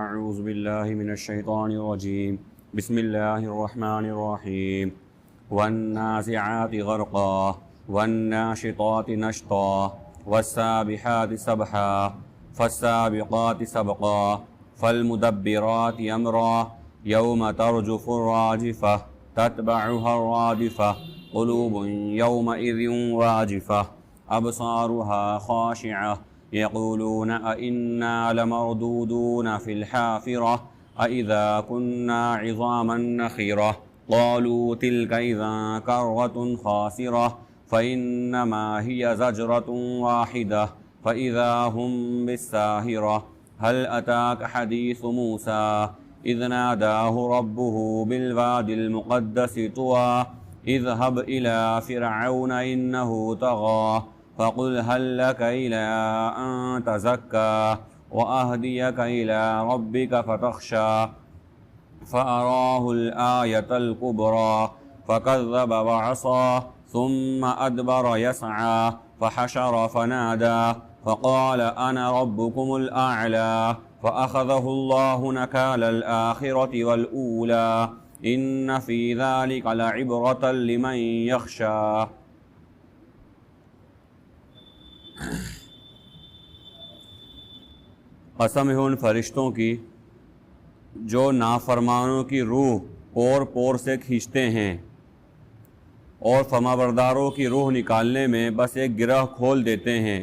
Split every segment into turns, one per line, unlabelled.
اعوذ باللہ من الشیطان الرجیم بسم اللہ الرحمن الرحیم والنازعات غرقا والناشطات نشطا والسابحات سبحا فالسابقات سبقا فالمدبرات امرا یوم ترجف الراجفہ تتبعها الرادفہ قلوب یومئذ واجفہ ابصارها خاشعہ یقولون أئنا لمردودون في الحافرة أئذا كنا عظاما نخرة قالوا تلك إذا كرة خاسرة فإنما هي زجرة واحدة فإذا هم بالساهرة هل أتاك حديث موسى إذ ناداه ربه بالوادي المقدس طوى اذهب إلى فرعون إنه طغى فقل هل لك إلى أن تزكى وأهديك إلى ربك فتخشى فأراه الآية الكبرى فكذب وعصى ثم أدبر يسعى فحشر فنادى فقال أنا ربكم الأعلى فأخذه الله نكال الآخرة والأولى إن في ذلك لعبرة لمن يخشى۔ قسم ہے ان فرشتوں کی جو نافرمانوں کی روح پور پور سے کھینچتے ہیں اور فرمانبرداروں کی روح نکالنے میں بس ایک گرہ کھول دیتے ہیں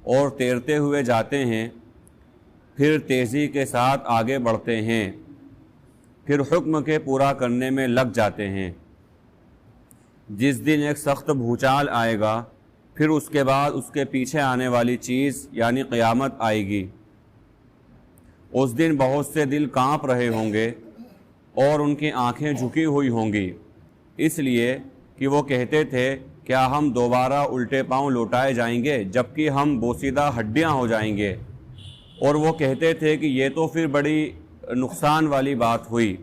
اور تیرتے ہوئے جاتے ہیں، پھر تیزی کے ساتھ آگے بڑھتے ہیں، پھر حکم کے پورا کرنے میں لگ جاتے ہیں۔ جس دن ایک سخت بھوچال آئے گا، پھر اس کے بعد اس کے پیچھے آنے والی چیز یعنی قیامت آئے گی۔ اس دن بہت سے دل کانپ رہے ہوں گے اور ان کی آنکھیں جھکی ہوئی ہوں گی، اس لیے کہ وہ کہتے تھے کیا ہم دوبارہ الٹے پاؤں لوٹائے جائیں گے جبکہ ہم بوسیدہ ہڈیاں ہو جائیں گے، اور وہ کہتے تھے کہ یہ تو پھر بڑی نقصان والی بات ہوئی۔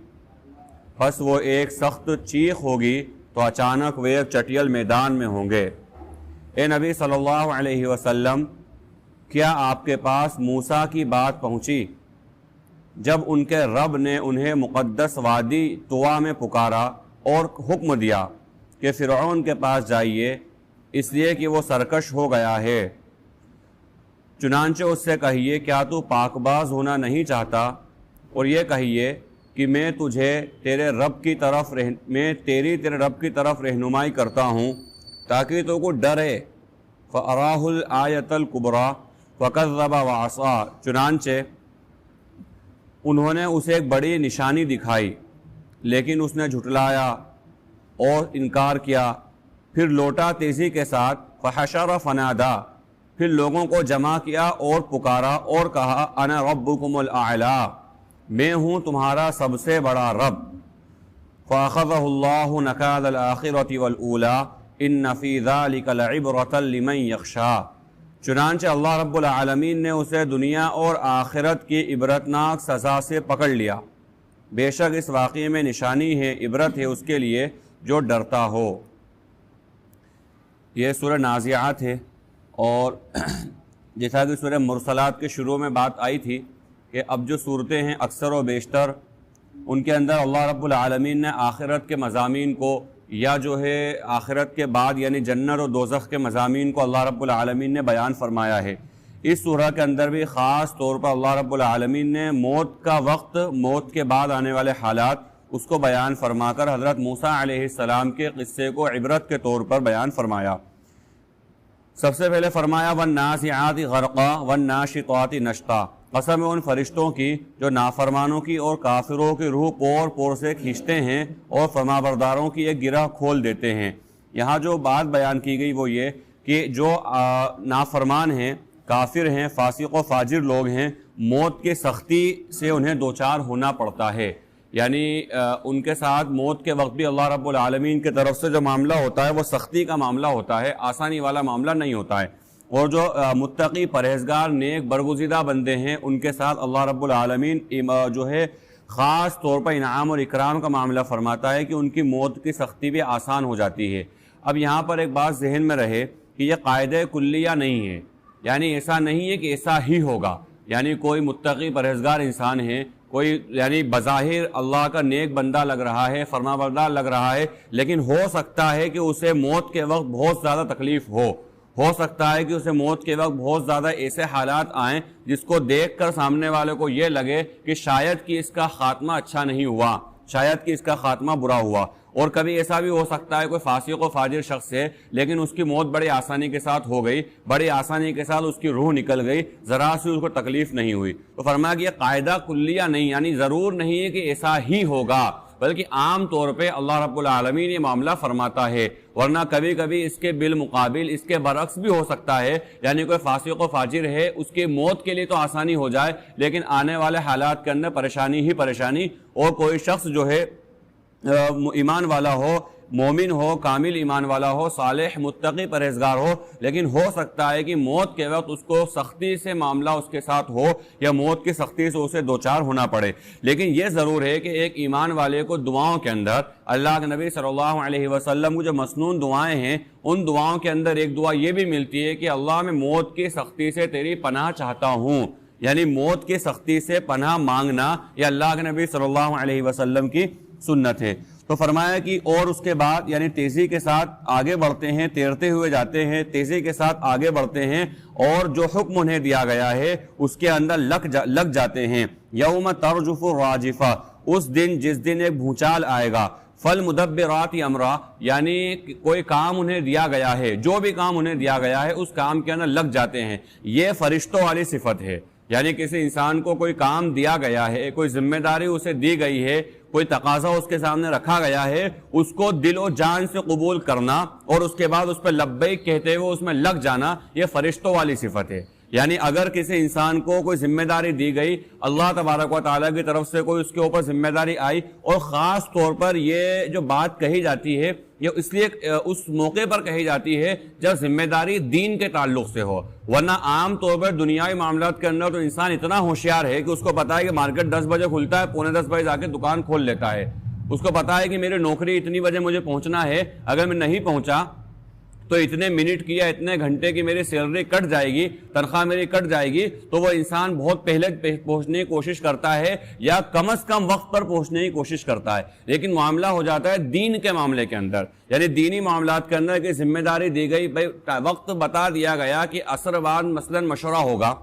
بس وہ ایک سخت چیخ ہوگی تو اچانک وہ ایک چٹیل میدان میں ہوں گے۔ اے نبی صلی اللہ علیہ وسلم، کیا آپ کے پاس موسیٰ کی بات پہنچی جب ان کے رب نے انہیں مقدس وادی طویٰ میں پکارا اور حکم دیا کہ فرعون کے پاس جائیے اس لیے کہ وہ سرکش ہو گیا ہے؟ چنانچہ اس سے کہیے کیا تو پاک باز ہونا نہیں چاہتا، اور یہ کہیے کہ میں تیرے رب کی طرف رہنمائی کرتا ہوں تاکہ تو کو ڈرے۔ فَأَرَاهُ الْآيَةَ الْكُبْرَى فَكَذَّبَ وَعَصَى، چنانچہ انہوں نے اسے ایک بڑی نشانی دکھائی لیکن اس نے جھٹلایا اور انکار کیا، پھر لوٹا تیزی کے ساتھ۔ فَحَشَرَ فَنَادَى، پھر لوگوں کو جمع کیا اور پکارا اور کہا انا ربکم الاعلی، میں ہوں تمہارا سب سے بڑا رب۔ فَأَخَذَهُ اللَّهُ نَكَالَ الْآخِرَةِ وَالْأُولَى إِنَّ فِي ذَلِكَ لَعِبْرَةً لِمَن يَخْشَىٰ، چنانچہ اللہ رب العالمین نے اسے دنیا اور آخرت کی عبرتناک سزا سے پکڑ لیا، بے شک اس واقعے میں نشانی ہے، عبرت ہے اس کے لیے جو ڈرتا ہو۔ یہ سورہ نازعات ہے، اور جیسا کہ سورہ مرسلات کے شروع میں بات آئی تھی کہ اب جو صورتیں ہیں اکثر و بیشتر ان کے اندر اللہ رب العالمین نے آخرت کے مضامین کو، یا جو ہے آخرت کے بعد یعنی جنت و دوزخ کے مضامین کو اللہ رب العالمین نے بیان فرمایا ہے۔ اس سورہ کے اندر بھی خاص طور پر اللہ رب العالمین نے موت کا وقت، موت کے بعد آنے والے حالات اس کو بیان فرما کر حضرت موسیٰ علیہ السلام کے قصے کو عبرت کے طور پر بیان فرمایا۔ سب سے پہلے فرمایا وَالنَّازِعَاتِ غَرْقًا وَالنَّاشِطَاتِ نَشْطًا، قسم ہے ان فرشتوں کی جو نافرمانوں کی اور کافروں کی روح پور پور سے کھینچتے ہیں اور فرمانبرداروں کی ایک گرہ کھول دیتے ہیں۔ یہاں جو بات بیان کی گئی وہ یہ کہ جو نافرمان ہیں، کافر ہیں، فاسق و فاجر لوگ ہیں، موت کی سختی سے انہیں دوچار ہونا پڑتا ہے، یعنی ان کے ساتھ موت کے وقت بھی اللہ رب العالمین کی طرف سے جو معاملہ ہوتا ہے وہ سختی کا معاملہ ہوتا ہے، آسانی والا معاملہ نہیں ہوتا ہے۔ اور جو متقی پرہیزگار نیک برگزیدہ بندے ہیں ان کے ساتھ اللہ رب العالمین جو ہے خاص طور پر انعام اور اکرام کا معاملہ فرماتا ہے کہ ان کی موت کی سختی بھی آسان ہو جاتی ہے۔ اب یہاں پر ایک بات ذہن میں رہے کہ یہ قاعدہ کلیہ نہیں ہے، یعنی ایسا نہیں ہے کہ ایسا ہی ہوگا، یعنی کوئی متقی پرہیزگار انسان ہے، کوئی یعنی بظاہر اللہ کا نیک بندہ لگ رہا ہے، فرما بردار لگ رہا ہے، لیکن ہو سکتا ہے کہ اسے موت کے وقت بہت زیادہ تکلیف ہو سکتا ہے کہ اسے موت کے وقت بہت زیادہ ایسے حالات آئیں جس کو دیکھ کر سامنے والے کو یہ لگے کہ شاید کہ اس کا خاتمہ اچھا نہیں ہوا، شاید کہ اس کا خاتمہ برا ہوا۔ اور کبھی ایسا بھی ہو سکتا ہے کوئی فاسق و فاجر شخص ہے لیکن اس کی موت بڑی آسانی کے ساتھ ہو گئی، بڑی آسانی کے ساتھ اس کی روح نکل گئی، ذرا سی اس کو تکلیف نہیں ہوئی۔ تو فرمایا کہ یہ قاعدہ کلیہ نہیں، یعنی ضرور نہیں ہے کہ ایسا ہی ہوگا، بلکہ عام طور پہ اللہ رب العالمین یہ معاملہ فرماتا ہے، ورنہ کبھی کبھی اس کے بالمقابل اس کے برعکس بھی ہو سکتا ہے، یعنی کوئی فاسق و فاجر ہے، اس کی موت کے لیے تو آسانی ہو جائے لیکن آنے والے حالات کے اندر پریشانی ہی پریشانی، اور کوئی شخص جو ہے ایمان والا ہو، مومن ہو، کامل ایمان والا ہو، صالح متقی پرہیزگار ہو، لیکن ہو سکتا ہے کہ موت کے وقت اس کو سختی سے معاملہ اس کے ساتھ ہو یا موت کی سختی سے اسے دوچار ہونا پڑے۔ لیکن یہ ضرور ہے کہ ایک ایمان والے کو دعاؤں کے اندر اللہ کے نبی صلی اللہ علیہ وسلم کو جو مسنون دعائیں ہیں ان دعاؤں کے اندر ایک دعا یہ بھی ملتی ہے کہ اللہ میں موت کی سختی سے تیری پناہ چاہتا ہوں، یعنی موت کی سختی سے پناہ مانگنا یہ اللہ کے نبی صلی اللہ علیہ وسلم کی سنت ہے۔ تو فرمایا کہ اور اس کے بعد یعنی تیزی کے ساتھ آگے بڑھتے ہیں، تیرتے ہوئے جاتے ہیں، تیزی کے ساتھ آگے بڑھتے ہیں اور جو حکم انہیں دیا گیا ہے اس کے اندر لگ جاتے ہیں۔ یوم ترجف الراجفہ، اس دن جس دن ایک بھونچال آئے گا، فالمدبرات امرا، یعنی کوئی کام انہیں دیا گیا ہے، جو بھی کام انہیں دیا گیا ہے اس کام کے اندر لگ جاتے ہیں۔ یہ فرشتوں والی صفت ہے، یعنی کسی انسان کو کوئی کام دیا گیا ہے، کوئی ذمہ داری اسے دی گئی ہے، کوئی تقاضا اس کے سامنے رکھا گیا ہے، اس کو دل و جان سے قبول کرنا اور اس کے بعد اس پہ لبیک کہتے ہوئے اس میں لگ جانا، یہ فرشتوں والی صفت ہے۔ یعنی اگر کسی انسان کو کوئی ذمہ داری دی گئی، اللہ تبارک و تعالیٰ کی طرف سے کوئی اس کے اوپر ذمہ داری آئی، اور خاص طور پر یہ جو بات کہی جاتی ہے یہ اس لیے اس موقع پر کہی جاتی ہے جب ذمہ داری دین کے تعلق سے ہو، ورنہ عام طور پر دنیاوی معاملات کے اندر تو انسان اتنا ہوشیار ہے کہ اس کو پتا ہے کہ مارکیٹ 10 بجے کھلتا ہے، پونے 10 بجے جا کے دکان کھول لیتا ہے، اس کو پتا ہے کہ میری نوکری اتنی بجے مجھے پہنچنا ہے، اگر میں نہیں پہنچا تو اتنے منٹ کی یا اتنے گھنٹے کی میری سیلری کٹ جائے گی، تنخواہ میری کٹ جائے گی، تو وہ انسان بہت پہلے پہنچنے کی کوشش کرتا ہے یا کم از کم وقت پر پہنچنے کی کوشش کرتا ہے۔ لیکن معاملہ ہو جاتا ہے دین کے معاملے کے اندر، یعنی دینی معاملات کے اندر کہ ذمہ داری دی گئی، بھائی وقت بتا دیا گیا کہ عصر بعد مثلا مشورہ ہوگا۔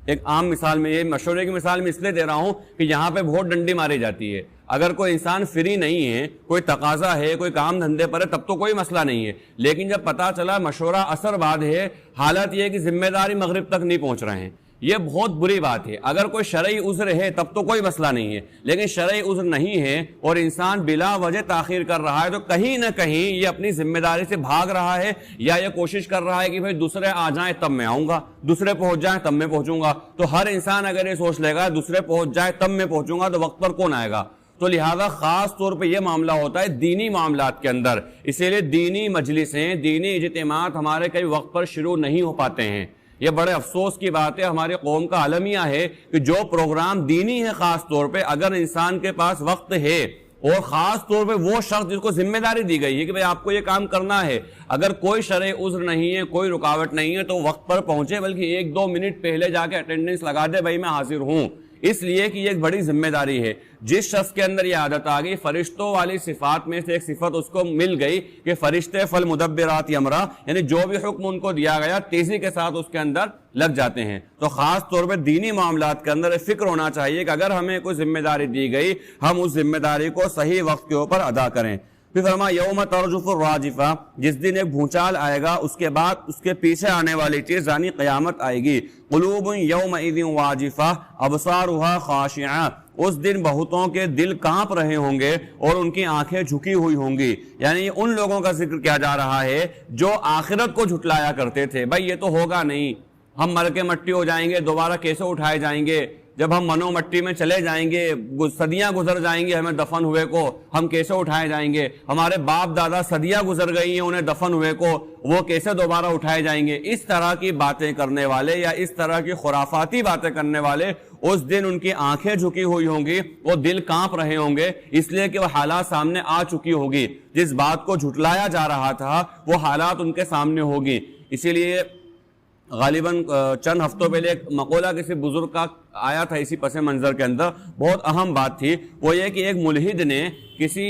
ایک عام مثال میں، یہ مشورے کی مثال میں اس لیے دے رہا ہوں کہ یہاں پہ بہت ڈنڈی ماری جاتی ہے۔ اگر کوئی انسان فری نہیں ہے، کوئی تقاضا ہے، کوئی کام دھندے پر ہے، تب تو کوئی مسئلہ نہیں ہے، لیکن جب پتا چلا مشورہ عصر بعد ہے، حالت یہ ہے کہ ذمہ داری مغرب تک نہیں پہنچ رہے ہیں، یہ بہت بری بات ہے۔ اگر کوئی شرعی عذر ہے تب تو کوئی مسئلہ نہیں ہے، لیکن شرعی عذر نہیں ہے اور انسان بلا وجہ تاخیر کر رہا ہے تو کہیں نہ کہیں یہ اپنی ذمہ داری سے بھاگ رہا ہے، یا یہ کوشش کر رہا ہے کہ بھائی دوسرے آ جائیں تب میں آؤں گا، دوسرے پہنچ جائیں تب میں پہنچوں گا۔ تو ہر انسان اگر یہ سوچ لے گا دوسرے پہنچ جائے تب میں پہنچوں گا تو وقت پر کون آئے گا؟ تو لہذا خاص طور پہ یہ معاملہ ہوتا ہے دینی معاملات کے اندر، اسی لیے دینی مجلسیں، دینی اجتماعات ہمارے کئی وقت پر شروع نہیں ہو پاتے ہیں۔ یہ بڑے افسوس کی بات ہے، ہمارے قوم کا المیہ ہے کہ جو پروگرام دینی ہے خاص طور پہ اگر انسان کے پاس وقت ہے، اور خاص طور پہ وہ شخص جس کو ذمہ داری دی گئی ہے کہ بھئی آپ کو یہ کام کرنا ہے، اگر کوئی شرعی عذر نہیں ہے، کوئی رکاوٹ نہیں ہے تو وقت پر پہنچے، بلکہ 1-2 منٹ پہلے جا کے اٹینڈنس لگا دے، بھائی میں حاضر ہوں، اس لیے کہ یہ ایک بڑی ذمہ داری ہے۔ جس شخص کے اندر یہ عادت آ گئی، فرشتوں والی صفات میں سے ایک صفت اس کو مل گئی کہ فرشتے فالمدبرات امرا، یعنی جو بھی حکم ان کو دیا گیا تیزی کے ساتھ اس کے اندر لگ جاتے ہیں۔ تو خاص طور پہ دینی معاملات کے اندر فکر ہونا چاہیے کہ اگر ہمیں کوئی ذمہ داری دی گئی ہم اس ذمہ داری کو صحیح وقت کے اوپر ادا کریں۔ پھر فرمایا یوم ترجف الراجفہ، جس دن ایک بھونچال آئے گا، اس کے بعد اس کے پیچھے آنے والی چیز یعنی قیامت آئے گی۔ قلوب یومئذ واجفہ ابصارها خاشعہ، اس دن بہتوں کے دل کانپ رہے ہوں گے اور ان کی آنکھیں جھکی ہوئی ہوں گی، یعنی ان لوگوں کا ذکر کیا جا رہا ہے جو آخرت کو جھٹلایا کرتے تھے، بھائی یہ تو ہوگا نہیں، ہم مر کے مٹی ہو جائیں گے، دوبارہ کیسے اٹھائے جائیں گے، جب ہم منو مٹی میں چلے جائیں گے، صدیاں گزر جائیں گے ہمیں دفن ہوئے کو، ہم کیسے اٹھائے جائیں گے، ہمارے باپ دادا صدیاں گزر گئی ہیں انہیں دفن ہوئے کو، وہ کیسے دوبارہ اٹھائے جائیں گے۔ اس طرح کی باتیں کرنے والے یا اس طرح کی خرافاتی باتیں کرنے والے اس دن ان کی آنکھیں جھکی ہوئی ہوں گی، وہ دل کانپ رہے ہوں گے، اس لیے کہ وہ حالات سامنے آ چکی ہوگی، جس بات کو جھٹلایا جا رہا تھا وہ حالات ان کے سامنے ہوگی۔ اسی لیے غالباً چند ہفتوں پہلے ایک مقولہ کسی بزرگ کا آیا تھا اسی پس منظر کے اندر، بہت اہم بات تھی، وہ یہ کہ ایک ملحد نے کسی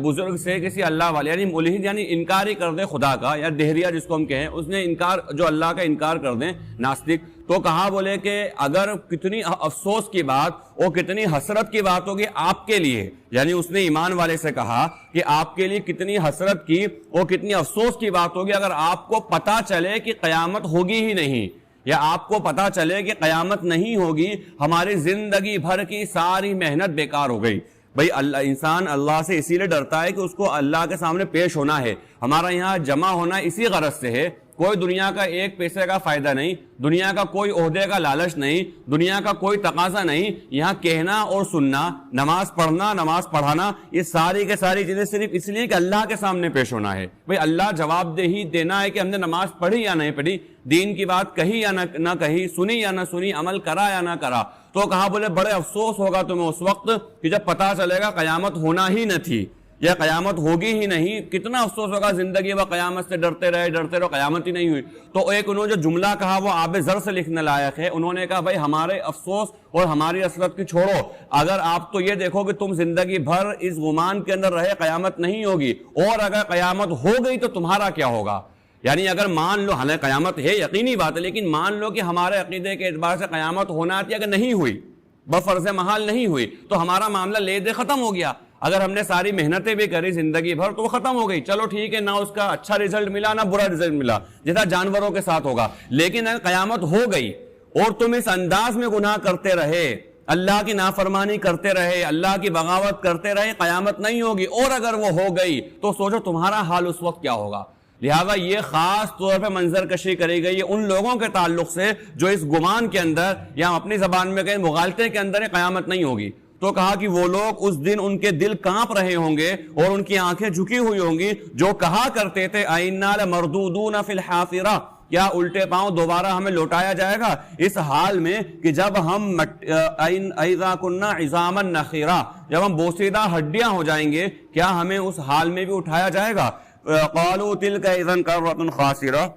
بزرگ سے، کسی اللہ والے، یعنی ملحد یعنی انکار ہی کر دے خدا کا، یا دہریہ جس کو ہم کہیں، اس نے انکار، جو اللہ کا انکار کر دیں، ناستک، تو کہا بولے کہ اگر کتنی افسوس کی بات اور کتنی حسرت کی بات ہوگی آپ کے لیے، یعنی اس نے ایمان والے سے کہا کہ آپ کے لیے کتنی حسرت کی اور کتنی افسوس کی بات ہوگی اگر آپ کو پتا چلے کہ قیامت ہوگی ہی نہیں، یا آپ کو پتا چلے کہ قیامت نہیں ہوگی، ہماری زندگی بھر کی ساری محنت بیکار ہو گئی۔ بھئی انسان اللہ سے اسی لیے ڈرتا ہے کہ اس کو اللہ کے سامنے پیش ہونا ہے، ہمارا یہاں جمع ہونا اسی غرض سے ہے، کوئی دنیا کا ایک پیسے کا فائدہ نہیں، دنیا کا کوئی عہدے کا لالچ نہیں، دنیا کا کوئی تقاضا نہیں، یہاں کہنا اور سننا، نماز پڑھنا، نماز پڑھانا، یہ ساری کے ساری چیزیں صرف اس لیے کہ اللہ کے سامنے پیش ہونا ہے۔ بھئی اللہ جواب دہی دینا ہے کہ ہم نے نماز پڑھی یا نہیں پڑھی، دین کی بات کہی یا نہ کہی، سنی یا نہ سنی، عمل کرا یا نہ کرا۔ تو کہا بولے بڑے افسوس ہوگا تمہیں اس وقت کہ جب پتا چلے گا قیامت ہونا ہی نہ تھی، یا قیامت ہوگی ہی نہیں، کتنا افسوس ہوگا، زندگی وہ قیامت سے ڈرتے رہے، قیامت ہی نہیں ہوئی۔ تو ایک انہوں نے جو جملہ کہا وہ آب زر سے لکھنے لائق ہے، انہوں نے کہا بھائی ہمارے افسوس اور ہماری حسرت کی چھوڑو، اگر آپ تو یہ دیکھو کہ تم زندگی بھر اس گمان کے اندر رہے قیامت نہیں ہوگی، اور اگر قیامت ہو گئی تو تمہارا کیا ہوگا۔ یعنی اگر مان لو، حالانکہ قیامت ہے یقینی بات ہے، لیکن مان لو کہ ہمارے عقیدے کے اعتبار سے قیامت ہونا تھی، اگر نہیں ہوئی، بفرض محال نہیں ہوئی، تو ہمارا معاملہ لے دے ختم ہو گیا۔ اگر ہم نے ساری محنتیں بھی کری زندگی بھر تو وہ ختم ہو گئی، چلو ٹھیک ہے، نہ اس کا اچھا رزلٹ ملا نہ برا رزلٹ ملا، جیسا جانوروں کے ساتھ ہوگا، لیکن اگر قیامت ہو گئی اور تم اس انداز میں گناہ کرتے رہے، اللہ کی نافرمانی کرتے رہے، اللہ کی بغاوت کرتے رہے، قیامت نہیں ہوگی، اور اگر وہ ہو گئی تو سوچو تمہارا حال اس وقت کیا ہوگا۔ لہذا یہ خاص طور پہ منظر کشی کری گئی ہے ان لوگوں کے تعلق سے جو اس گمان کے اندر، یا اپنی زبان میں کہیں مغالطے کے اندر قیامت نہیں ہوگی۔ تو کہا کہ وہ لوگ اس دن ان کے دل کانپ رہے ہوں گے اور ان کی آنکھیں جھکی ہوئی ہوں گی، جو کہا کرتے تھے اَإِنَّا لَمَرْدُودُونَ فِي الْحَافِرَةِ، کیا الٹے پاؤں دوبارہ ہمیں لوٹایا جائے گا اس حال میں کہ جب ہم اِذَا كُنَّا عِظَامًا نَخِرًا، جب ہم بوسیدہ ہڈیاں ہو جائیں گے، کیا ہمیں اس حال میں بھی اٹھایا جائے گا؟ قَالُوا تِلْكَ إِذًا كَرَّةٌ خَاسِرَةٌ،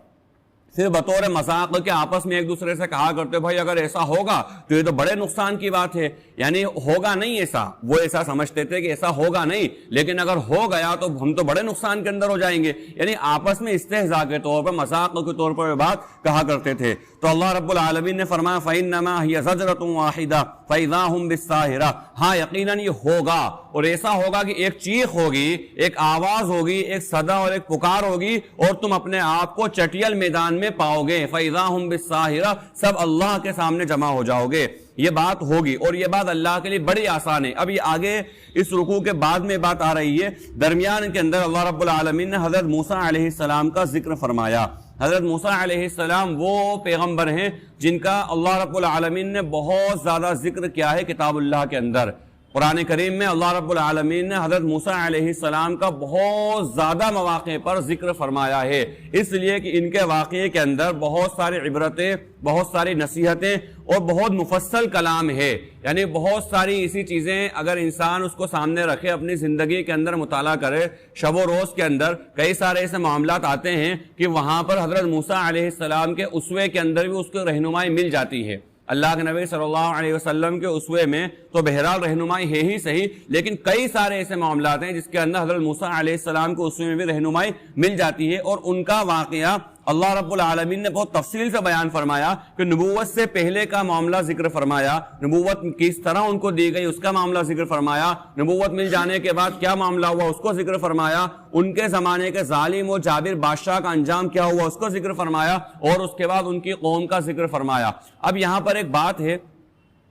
پھر بطور مذاق کے آپس میں ایک دوسرے سے کہا کرتے بھائی اگر ایسا ہوگا تو یہ تو بڑے نقصان کی بات ہے، یعنی ہوگا نہیں ایسا، وہ ایسا سمجھتے تھے کہ ایسا ہوگا نہیں، لیکن اگر ہو گیا تو ہم تو بڑے نقصان کے اندر ہو جائیں گے، یعنی آپس میں استہزاء کے طور پر، مذاق کے طور پر بات کہا کرتے تھے۔ تو اللہ رب العالمین نے فرمایا فَإِنَّمَا هِيَ زَجْرَةٌ وَاحِدَةٌ فَإِذَا هُمْ بِالسَّاهِرَةِ، ہاں یقیناً یہ ہوگا، اور ایسا ہوگا کہ ایک چیخ ہوگی، ایک آواز ہوگی، ایک صدا اور ایک پکار ہوگی، اور تم اپنے آپ کو چٹیل میدان میں پاؤ گے، فَإِذَا هُمْ بِالسَّاهِرَةِ، سب اللہ کے سامنے جمع ہو جاؤ گے، یہ بات ہوگی، اور یہ بات اللہ کے لیے بڑی آسان ہے۔ اب یہ آگے اس رکوع کے بعد میں بات آ رہی ہے، درمیان کے اندر اللہ رب العالمین نے حضرت موسیٰ علیہ السلام کا ذکر فرمایا۔ حضرت موسیٰ علیہ السلام وہ پیغمبر ہیں جن کا اللہ رب العالمین نے بہت زیادہ ذکر کیا ہے کتاب اللہ کے اندر۔ قرآن کریم میں اللہ رب العالمین نے حضرت موسیٰ علیہ السلام کا بہت زیادہ مواقع پر ذکر فرمایا ہے، اس لیے کہ ان کے واقعے کے اندر بہت ساری عبرتیں، بہت ساری نصیحتیں اور بہت مفصل کلام ہے، یعنی بہت ساری ایسی چیزیں اگر انسان اس کو سامنے رکھے، اپنی زندگی کے اندر مطالعہ کرے، شب و روز کے اندر کئی سارے ایسے معاملات آتے ہیں کہ وہاں پر حضرت موسیٰ علیہ السلام کے اسوے کے اندر بھی اس کو رہنمائی مل جاتی ہے۔ اللہ کے نبی صلی اللہ علیہ وسلم کے اسوے میں تو بہرحال رہنمائی ہے ہی صحیح، لیکن کئی سارے ایسے معاملات ہیں جس کے اندر حضرت موسیٰ علیہ السلام کے اسوے میں بھی رہنمائی مل جاتی ہے، اور ان کا واقعہ اللہ رب العالمین نے بہت تفصیل سے بیان فرمایا کہ نبوت سے پہلے کا معاملہ ذکر فرمایا، نبوت کس طرح ان کو دی گئی اس کا معاملہ ذکر فرمایا، نبوت مل جانے کے بعد کیا معاملہ ہوا اس کو ذکر فرمایا، ان کے زمانے کے ظالم و جابر بادشاہ کا انجام کیا ہوا اس کو ذکر فرمایا، اور اس کے بعد ان کی قوم کا ذکر فرمایا۔ اب یہاں پر ایک بات ہے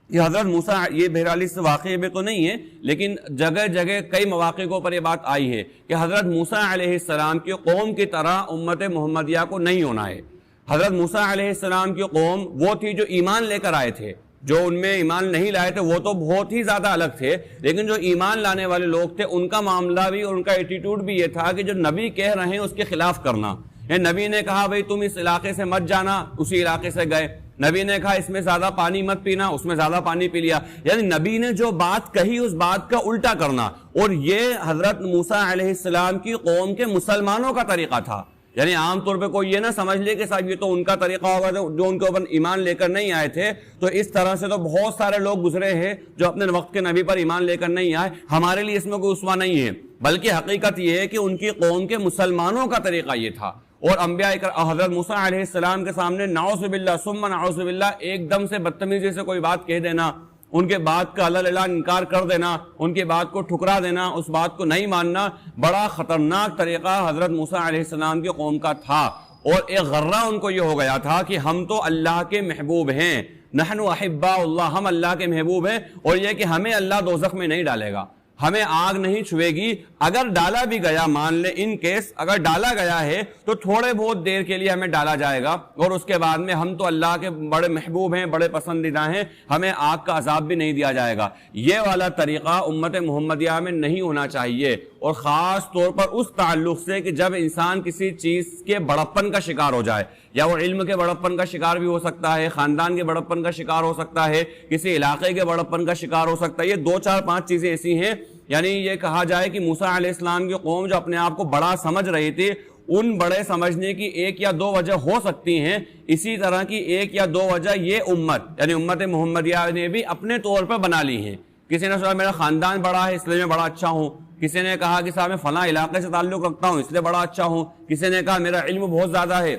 کہ حضرت موسیٰ، یہ بہرحال اس واقعے میں تو نہیں ہے لیکن جگہ جگہ کئی مواقع کو پر یہ بات آئی ہے کہ حضرت موسیٰ علیہ السلام کی قوم کی طرح امت محمدیہ کو نہیں ہونا ہے۔ حضرت موسیٰ علیہ السلام کی قوم وہ تھی جو ایمان لے کر آئے تھے، جو ان میں ایمان نہیں لائے تھے وہ تو بہت ہی زیادہ الگ تھے، لیکن جو ایمان لانے والے لوگ تھے ان کا معاملہ بھی اور ان کا ایٹیٹیوڈ بھی یہ تھا کہ جو نبی کہہ رہے ہیں اس کے خلاف کرنا۔ یعنی نبی نے کہا بھئی تم اس علاقے سے مت جانا، اسی علاقے سے گئے، نبی نے کہا اس میں زیادہ پانی مت پینا، اس میں زیادہ پانی پی لیا، یعنی نبی نے جو بات کہی اس بات کا الٹا کرنا، اور یہ حضرت موسیٰ علیہ السلام کی قوم کے مسلمانوں کا طریقہ تھا۔ یعنی عام طور پہ کوئی یہ نہ سمجھ لے کہ صاحب یہ تو ان کا طریقہ ہوگا جو ان کے اوپر ایمان لے کر نہیں آئے تھے، تو اس طرح سے تو بہت سارے لوگ گزرے ہیں جو اپنے وقت کے نبی پر ایمان لے کر نہیں آئے، ہمارے لیے اس میں کوئی اسوہ نہیں ہے، بلکہ حقیقت یہ ہے کہ ان کی قوم کے مسلمانوں کا طریقہ یہ تھا۔ اور انبیاء حضرت موسیٰ علیہ السلام کے سامنے نعوذ باللہ ثم نعوذ باللہ ایک دم سے بدتمیزی سے کوئی بات کہہ دینا، ان کے بات کا اللہ انکار کر دینا، ان کی بات کو ٹھکرا دینا، اس بات کو نہیں ماننا، بڑا خطرناک طریقہ حضرت موسیٰ علیہ السلام کی قوم کا تھا۔ اور ایک غرہ ان کو یہ ہو گیا تھا کہ ہم تو اللہ کے محبوب ہیں، نحن احباء اللہ، ہم اللہ کے محبوب ہیں، اور یہ کہ ہمیں اللہ دوزخ میں نہیں ڈالے گا، ہمیں آگ نہیں چھوئے گی، اگر ڈالا بھی گیا، مان لے ان کیس اگر ڈالا گیا ہے تو تھوڑے بہت دیر کے لیے ہمیں ڈالا جائے گا، اور اس کے بعد میں ہم تو اللہ کے بڑے محبوب ہیں، بڑے پسندیدہ ہیں، ہمیں آگ کا عذاب بھی نہیں دیا جائے گا۔ یہ والا طریقہ امت محمدیہ میں نہیں ہونا چاہیے، اور خاص طور پر اس تعلق سے کہ جب انسان کسی چیز کے بڑپن کا شکار ہو جائے، یا وہ علم کے بڑپن کا شکار بھی ہو سکتا ہے، خاندان کے بڑپن کا شکار ہو سکتا ہے، کسی علاقے کے بڑپن کا شکار ہو سکتا ہے، یہ 2 4 5 چیزیں ایسی ہیں، یعنی یہ کہا جائے کہ موسیٰ علیہ السلام کی قوم جو اپنے آپ کو بڑا سمجھ رہی تھی، ان بڑے سمجھنے کی 1 یا 2 وجہ ہو سکتی ہیں، اسی طرح کی 1 یا 2 وجہ یہ امت یعنی امت محمدیہ نے بھی اپنے طور پر بنا لی ہیں۔ کسی نے سنا میرا خاندان بڑا ہے اس لیے میں بڑا اچھا ہوں، کسی نے کہا کہ صاحب میں فلاں علاقے سے تعلق رکھتا ہوں اس لیے بڑا اچھا ہوں، کسی نے کہا میرا علم بہت زیادہ ہے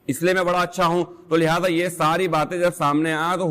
اس لیے میں بڑا اچھا ہوں۔ تو لہذا یہ ساری باتیں جب سامنے آئے تو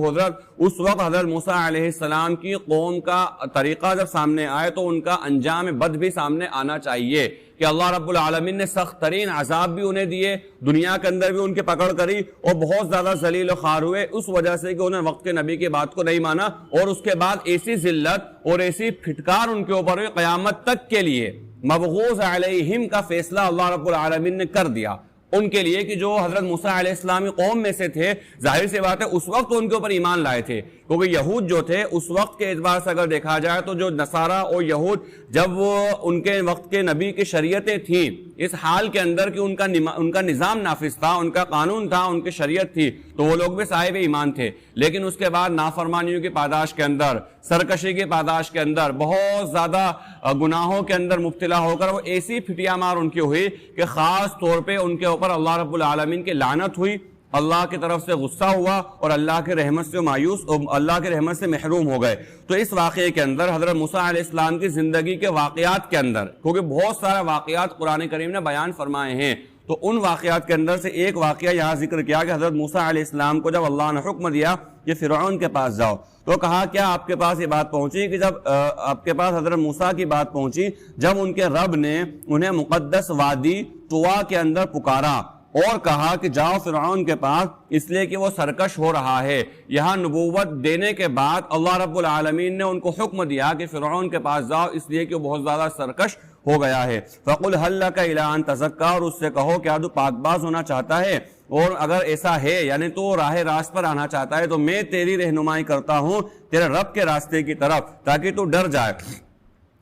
اس وقت حضرت موسیٰ علیہ السلام کی قوم کا طریقہ جب سامنے آئے تو ان کا انجام بد بھی سامنے آنا چاہیے کہ اللہ رب العالمین نے سخت ترین عذاب بھی انہیں دیے، دنیا کے اندر بھی ان کی پکڑ کری، اور بہت زیادہ ذلیل و خوار ہوئے اس وجہ سے کہ انہوں نے وقت کے نبی کی بات کو نہیں مانا، اور اس کے بعد ایسی ذلت اور ایسی پھٹکار ان کے اوپر ہوئی قیامت تک کے لیے مبغوض علیہم کا فیصلہ اللہ رب العالمین نے کر دیا ان کے لیے، کہ جو حضرت موسیٰ علیہ السلام کی قوم میں سے تھے، ظاہر سی بات ہے اس وقت ان کے اوپر ایمان لائے تھے، کیونکہ یہود جو تھے اس وقت کے اعتبار سے اگر دیکھا جائے تو جو نصارہ اور یہود جب وہ ان کے وقت کے نبی کی شریعتیں تھیں اس حال کے اندر کہ ان کا نظام نافذ تھا، ان کا قانون تھا، ان کی شریعت تھی، تو وہ لوگ بھی صاحب ایمان تھے، لیکن اس کے بعد نافرمانیوں کی پاداش کے اندر، سرکشی کی پاداش کے اندر، بہت زیادہ گناہوں کے اندر مبتلا ہو کر وہ ایسی پھٹیا مار ان کی ہوئی کہ خاص طور پہ ان کے اوپر اللہ رب العالمین کی لعنت ہوئی، اللہ کی طرف سے غصہ ہوا، اور اللہ کے رحمت سے مایوس، اللہ کے رحمت سے محروم ہو گئے۔ تو اس واقعے کے اندر حضرت موسیٰ علیہ السلام کی زندگی کے واقعات کے اندر، کیونکہ بہت سارے واقعات قرآن کریم نے بیان فرمائے ہیں، تو ان واقعات کے اندر سے ایک واقعہ یہاں ذکر کیا کہ حضرت موسیٰ علیہ السلام کو جب اللہ نے حکم دیا کہ فرعون کے پاس جاؤ، تو کہا کیا آپ کے پاس یہ بات پہنچی کہ جب آپ کے پاس حضرت موسیٰ کی بات پہنچی جب ان کے رب نے انہیں مقدس وادی طوا کے اندر پکارا اور کہا کہ جاؤ فرعون کے پاس، اس لیے کہ وہ سرکش ہو رہا ہے۔ یہاں نبوت دینے کے بعد اللہ رب العالمین نے ان کو حکم دیا کہ فرعون کے پاس جاؤ، اس لیے کہ وہ بہت زیادہ سرکش ہو گیا ہے۔ فَقُلْ هَلْ لَكَ إِلَىٰ أَن تَزَكَّىٰ، اور اس سے کہو کیا تو پاک باز ہونا چاہتا ہے، اور اگر ایسا ہے یعنی تو راہ راست پر آنا چاہتا ہے تو میں تیری رہنمائی کرتا ہوں تیرے رب کے راستے کی طرف تاکہ تو ڈر جائے۔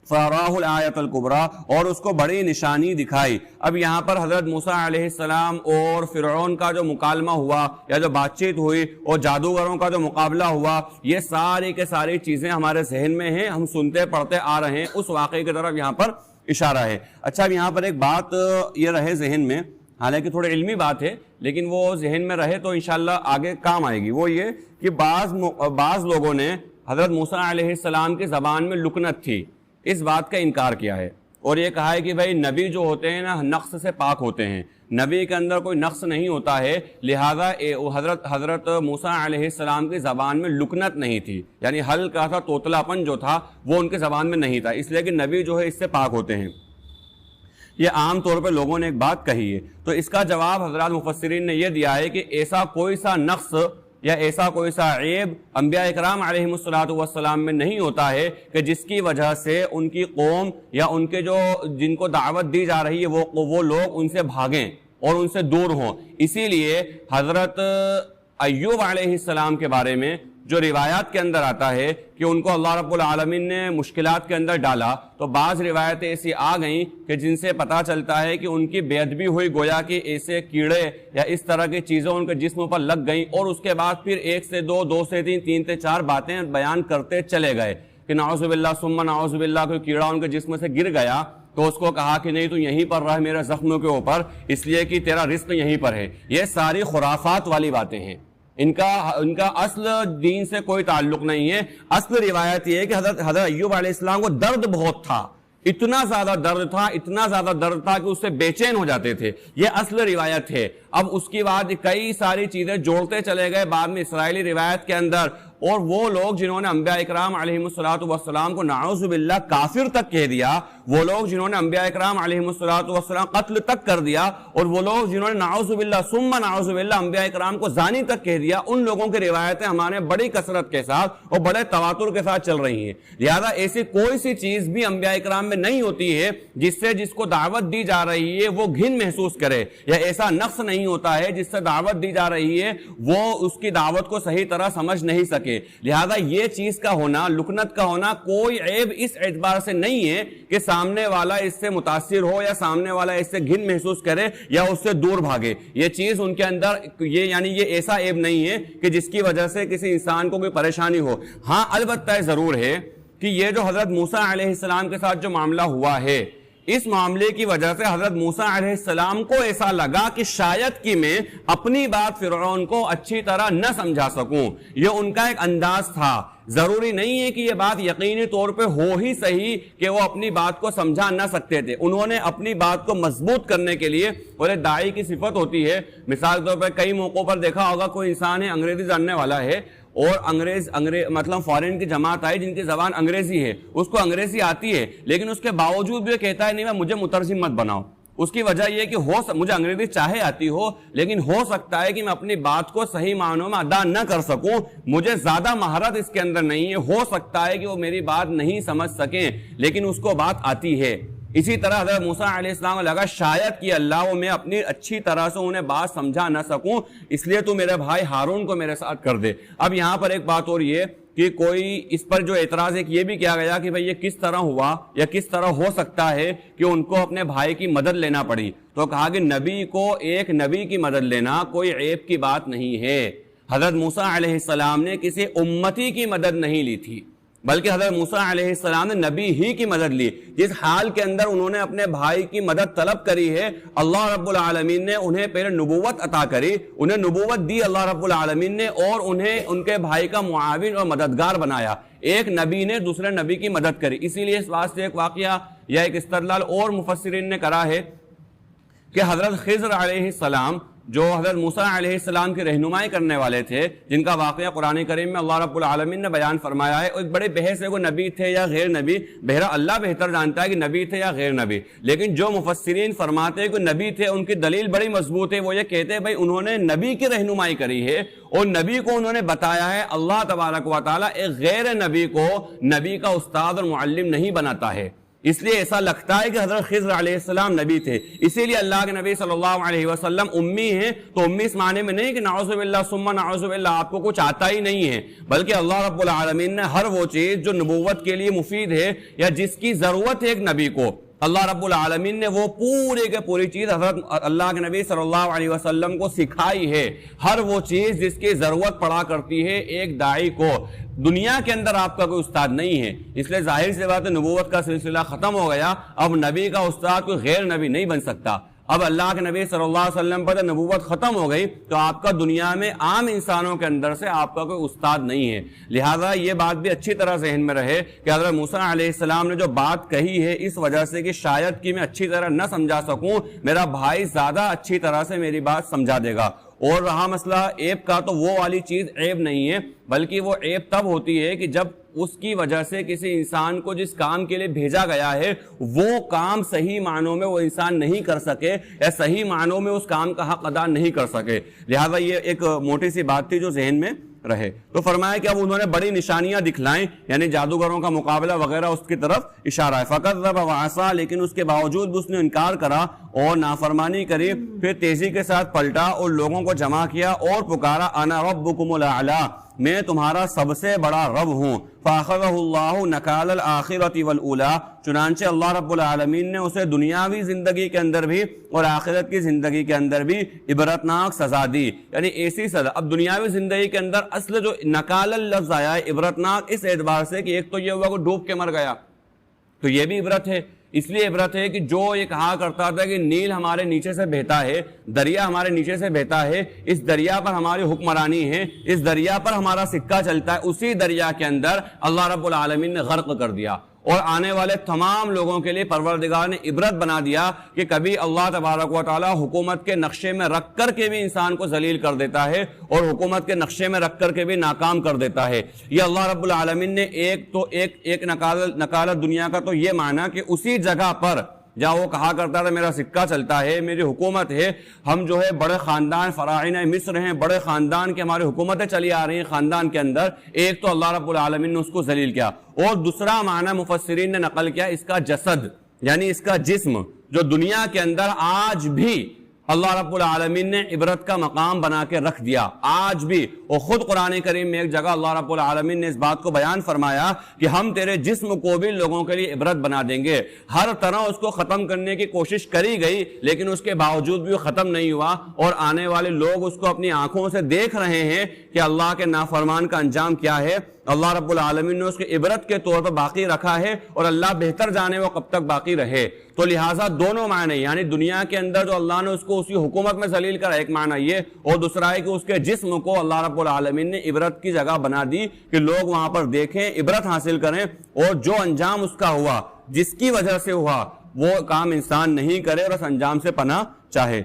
فَأَرَاهُ الْآيَةَ الْكُبْرَىٰ، اور اس کو بڑی نشانی دکھائی۔ اب یہاں پر حضرت موسیٰ علیہ السلام اور فرعون کا جو مکالمہ ہوا یا جو بات چیت ہوئی اور جادوگروں کا جو مقابلہ ہوا، یہ ساری کے ساری چیزیں ہمارے ذہن میں ہیں، ہم سنتے پڑھتے آ رہے ہیں، اس واقعے کی طرف یہاں پر اشارہ ہے۔ اچھا اب یہاں پر ایک بات یہ رہے ذہن میں، حالانکہ تھوڑی علمی بات ہے لیکن وہ ذہن میں رہے تو انشاءاللہ آگے کام آئے گی، وہ یہ کہ بعض لوگوں نے حضرت موسیٰ علیہ السلام کی زبان میں لکنت تھی، اس بات کا انکار کیا ہے، اور یہ کہا ہے کہ بھائی نبی جو ہوتے ہیں نا نقص سے پاک ہوتے ہیں، نبی کے اندر کوئی نقص نہیں ہوتا ہے، لہذا حضرت موسیٰ علیہ السلام کی زبان میں لکنت نہیں تھی، یعنی ہلکا سا توتلاپن جو تھا وہ ان کی زبان میں نہیں تھا، اس لیے کہ نبی جو ہے اس سے پاک ہوتے ہیں۔ یہ عام طور پہ لوگوں نے ایک بات کہی ہے، تو اس کا جواب حضرات مفسرین نے یہ دیا ہے کہ ایسا کوئی سا نقص یا ایسا کوئی سا عیب انبیاء اکرام علیہم السلام میں نہیں ہوتا ہے کہ جس کی وجہ سے ان کی قوم یا ان کے جن کو دعوت دی جا رہی ہے وہ لوگ ان سے بھاگیں اور ان سے دور ہوں۔ اسی لیے حضرت ایوب علیہ السلام کے بارے میں جو روایات کے اندر آتا ہے کہ ان کو اللہ رب العالمین نے مشکلات کے اندر ڈالا، تو بعض روایتیں ایسی آ گئیں کہ جن سے پتہ چلتا ہے کہ ان کی بے ادبی ہوئی، گویا کہ ایسے کیڑے یا اس طرح کی چیزیں ان کے جسم پر لگ گئیں، اور اس کے بعد پھر 1 سے 2، 2 سے 3، 3 سے 4 باتیں بیان کرتے چلے گئے کہ نعوذ باللہ ثم نعوذ باللہ، کوئی کیڑا ان کے جسم سے گر گیا تو اس کو کہا کہ نہیں تو یہیں پر رہ میرے زخموں کے اوپر، اس لیے کہ تیرا رزق یہیں پر ہے۔ یہ ساری خرافات والی باتیں ہیں، ان کا اصل دین سے کوئی تعلق نہیں ہے۔ اصل روایت یہ ہے کہ حضرت ایوب علیہ السلام کو درد بہت تھا، اتنا زیادہ درد تھا کہ اس سے بے چین ہو جاتے تھے، یہ اصل روایت ہے۔ اب اس کی بعد کئی ساری چیزیں جوڑتے چلے گئے بعد میں اسرائیلی روایت کے اندر، اور وہ لوگ جنہوں نے انبیاء اکرام علیہم الصلوۃ کو نعوذ باللہ کافر تک کہہ دیا، وہ لوگ جنہوں نے انبیاء اکرام علیہم الصلوۃ قتل تک کر دیا، اور وہ لوگ جنہوں نے نعوذ باللہ ثم نعوذ باللہ انبیاء اکرام کو زانی تک کہہ دیا، ان لوگوں کی روایتیں ہمارے بڑی کثرت کے ساتھ اور بڑے تواتر کے ساتھ چل رہی ہیں۔ لہذا ایسی کوئی سی چیز بھی انبیاء اکرام میں نہیں ہوتی ہے جس کو دعوت دی جا رہی ہے وہ گھن محسوس کرے، یا ایسا نقص نہیں ہوتا ہے جس سے دعوت دی جا رہی ہے وہ اس کی دعوت کو صحیح طرح سمجھ نہیں سکے۔ لہذا یہ چیز کا ہونا، لکنت کا ہونا کوئی عیب اس اعتبار سے نہیں ہے کہ سامنے والا اس سے متاثر ہو یا سامنے والا اس سے گھن محسوس کرے یا اس سے دور بھاگے، یہ چیز ان کے اندر یہ ایسا عیب نہیں ہے کہ جس کی وجہ سے کسی انسان کو کوئی پریشانی ہو۔ ہاں البتہ ضرور ہے کہ یہ جو حضرت موسیٰ علیہ السلام کے ساتھ جو معاملہ ہوا ہے، اس معاملے کی وجہ سے حضرت موسیٰ علیہ السلام کو ایسا لگا کہ شاید کہ میں اپنی بات فرعون کو اچھی طرح نہ سمجھا سکوں، یہ ان کا ایک انداز تھا۔ ضروری نہیں ہے کہ یہ بات یقینی طور پہ ہو ہی صحیح کہ وہ اپنی بات کو سمجھا نہ سکتے تھے، انہوں نے اپنی بات کو مضبوط کرنے کے لیے، اور ایک داعی کی صفت ہوتی ہے، مثال کے طور پر کئی موقعوں پر دیکھا ہوگا کوئی انسان ہے انگریزی جاننے والا ہے، اور انگریز مطلب فارن کی جماعت آئی جن کی زبان انگریزی ہے، اس کو انگریزی آتی ہے لیکن اس کے باوجود بھی کہتا ہے نہیں مجھے مترجم مت بناؤ۔ اس کی وجہ یہ کہ مجھے انگریزی چاہے آتی ہو لیکن ہو سکتا ہے کہ میں اپنی بات کو صحیح معنوں میں ادا نہ کر سکوں، مجھے زیادہ مہارت اس کے اندر نہیں ہے، ہو سکتا ہے کہ وہ میری بات نہیں سمجھ سکیں لیکن اس کو بات آتی ہے۔ اسی طرح حضرت موسیٰ علیہ السلام کو لگا شاید کہ اللہ میں اپنی اچھی طرح سے انہیں بات سمجھا نہ سکوں، اس لیے تو میرے بھائی ہارون کو میرے ساتھ کر دے۔ اب یہاں پر ایک بات اور یہ کہ کوئی اس پر جو اعتراض ہے کہ یہ بھی کیا گیا کہ بھئی یہ کس طرح ہوا یا کس طرح ہو سکتا ہے کہ ان کو اپنے بھائی کی مدد لینا پڑی، تو کہا کہ نبی کو ایک نبی کی مدد لینا کوئی عیب کی بات نہیں ہے۔ حضرت موسیٰ علیہ السلام نے کسی امتی کی مدد نہیں لی تھی بلکہ حضرت موسیٰ علیہ السلام نے نبی ہی کی مدد لی۔ جس حال کے اندر انہوں نے اپنے بھائی کی مدد طلب کری ہے، اللہ رب العالمین نے انہیں پہلے نبوت عطا کری، انہیں نبوت دی اللہ رب العالمین نے، اور انہیں ان کے بھائی کا معاون اور مددگار بنایا۔ ایک نبی نے دوسرے نبی کی مدد کری، اسی لیے اس واسطے ایک واقعہ یا ایک استدلال اور مفسرین نے کرا ہے کہ حضرت خضر علیہ السلام جو حضرت موسیٰ علیہ السلام کی رہنمائی کرنے والے تھے، جن کا واقعہ قرآن کریم میں اللہ رب العالمین نے بیان فرمایا ہے، ایک بڑے بحث ہے وہ نبی تھے یا غیر نبی، بہرحال اللہ بہتر جانتا ہے کہ نبی تھے یا غیر نبی، لیکن جو مفسرین فرماتے ہیں کہ نبی تھے ان کی دلیل بڑی مضبوط ہے، وہ یہ کہتے ہیں بھائی انہوں نے نبی کی رہنمائی کری ہے اور نبی کو انہوں نے بتایا ہے، اللہ تبارک و تعالیٰ ایک غیر نبی کو نبی کا استاد اور معلم نہیں بناتا ہے، اس لیے ایسا لگتا ہے کہ حضرت خضر علیہ السلام نبی تھے، اسی لیے اللہ کے نبی صلی اللہ علیہ وسلم امی ہیں، تو امی اس معنی میں نہیں کہ نعوذ باللہ ثم نعوذ باللہ آپ کو کچھ آتا ہی نہیں ہے، بلکہ اللہ رب العالمین نے ہر وہ چیز جو نبوت کے لیے مفید ہے یا جس کی ضرورت ہے ایک نبی کو، اللہ رب العالمین نے وہ پوری کے پوری چیز حضرت اللہ کے نبی صلی اللہ علیہ وسلم کو سکھائی ہے۔ ہر وہ چیز جس کی ضرورت پڑا کرتی ہے ایک داعی کو، دنیا کے اندر آپ کا کوئی استاد نہیں ہے، اس لیے ظاہر سی بات ہے نبوت کا سلسلہ ختم ہو گیا، اب نبی کا استاد کوئی غیر نبی نہیں بن سکتا۔ اب اللہ کے نبی صلی اللہ علیہ وسلم پر نبوت ختم ہو گئی تو آپ کا دنیا میں عام انسانوں کے اندر سے آپ کا کوئی استاد نہیں ہے۔ لہذا یہ بات بھی اچھی طرح ذہن میں رہے کہ حضرت موسیٰ علیہ السلام نے جو بات کہی ہے اس وجہ سے کہ شاید کہ میں اچھی طرح نہ سمجھا سکوں، میرا بھائی زیادہ اچھی طرح سے میری بات سمجھا دے گا۔ اور رہا مسئلہ عیب کا، تو وہ والی چیز عیب نہیں ہے، بلکہ وہ عیب تب ہوتی ہے کہ جب اس کی وجہ سے کسی انسان کو جس کام کے لیے بھیجا گیا ہے وہ کام صحیح معنوں میں وہ انسان نہیں کر سکے یا صحیح معنوں میں اس کام کا حق ادا نہیں کر سکے۔ لہذا یہ ایک موٹی سی بات تھی جو ذہن میں رہے۔ تو فرمایا کہ اب انہوں نے بڑی نشانیاں دکھلائیں، یعنی جادوگروں کا مقابلہ وغیرہ اس کی طرف اشارہ ہے۔ فَكَذَّبَ وَعَصَىٰ، لیکن اس کے باوجود بھی اس نے انکار کرا اور نافرمانی کری، پھر تیزی کے ساتھ پلٹا اور لوگوں کو جمع کیا اور پکارا انا ربکم الاعلیٰ، میں تمہارا سب سے بڑا رب ہوں۔ فَأَخَذَهُ اللَّهُ نَكَالَ الْآخِرَةِ وَالْأُولَىٰ، چنانچہ اللہ رب العالمین نے اسے دنیاوی زندگی کے اندر بھی اور آخرت کی زندگی کے اندر بھی عبرتناک سزا دی، یعنی ایسی سزا۔ اب دنیاوی زندگی کے اندر اصل جو نکال لفظ آیا ہے عبرتناک اس اعتبار سے کہ ایک تو یہ ہوا کہ ڈوب کے مر گیا، تو یہ بھی عبرت ہے۔ اس لیے عبرت ہے کہ جو یہ کہا کرتا تھا کہ نیل ہمارے نیچے سے بہتا ہے، دریا ہمارے نیچے سے بہتا ہے، اس دریا پر ہماری حکمرانی ہے، اس دریا پر ہمارا سکہ چلتا ہے، اسی دریا کے اندر اللہ رب العالمین نے غرق کر دیا اور آنے والے تمام لوگوں کے لیے پروردگار نے عبرت بنا دیا کہ کبھی اللہ تبارک و تعالی حکومت کے نقشے میں رکھ کر کے بھی انسان کو ذلیل کر دیتا ہے اور حکومت کے نقشے میں رکھ کر کے بھی ناکام کر دیتا ہے۔ یہ اللہ رب العالمین نے ایک نکالت دنیا کا تو یہ معنی کہ اسی جگہ پر جہاں وہ کہا کرتا تھا میرا سکہ چلتا ہے، میری حکومت ہے، ہم جو ہے بڑے خاندان فراعنہ مصر ہیں، بڑے خاندان کی ہماری حکومتیں چلی آ رہی ہیں خاندان کے اندر، ایک تو اللہ رب العالمین نے اس کو ذلیل کیا، اور دوسرا معنی مفسرین نے نقل کیا اس کا جسد، یعنی اس کا جسم جو دنیا کے اندر آج بھی اللہ رب العالمین نے عبرت کا مقام بنا کے رکھ دیا، آج بھی۔ اور خود قرآن کریم میں ایک جگہ اللہ رب العالمین نے اس بات کو بیان فرمایا کہ ہم تیرے جسم کو بھی لوگوں کے لیے عبرت بنا دیں گے۔ ہر طرح اس کو ختم کرنے کی کوشش کری گئی لیکن اس کے باوجود بھی وہ ختم نہیں ہوا، اور آنے والے لوگ اس کو اپنی آنکھوں سے دیکھ رہے ہیں کہ اللہ کے نافرمان کا انجام کیا ہے۔ اللہ رب العالمین نے اس کے عبرت کے طور پر باقی رکھا ہے، اور اللہ بہتر جانے وہ کب تک باقی رہے۔ تو لہٰذا دونوں معنی، یعنی دنیا کے اندر جو اللہ نے اس کو اسی حکومت میں ذلیل کرا، ایک معنی یہ، اور دوسرا ہے کہ اس کے جسم کو اللہ رب العالمین نے عبرت کی جگہ بنا دی کہ لوگ وہاں پر دیکھیں، عبرت حاصل کریں، اور جو انجام اس کا ہوا، جس کی وجہ سے ہوا، وہ کام انسان نہیں کرے اور اس انجام سے پناہ چاہے۔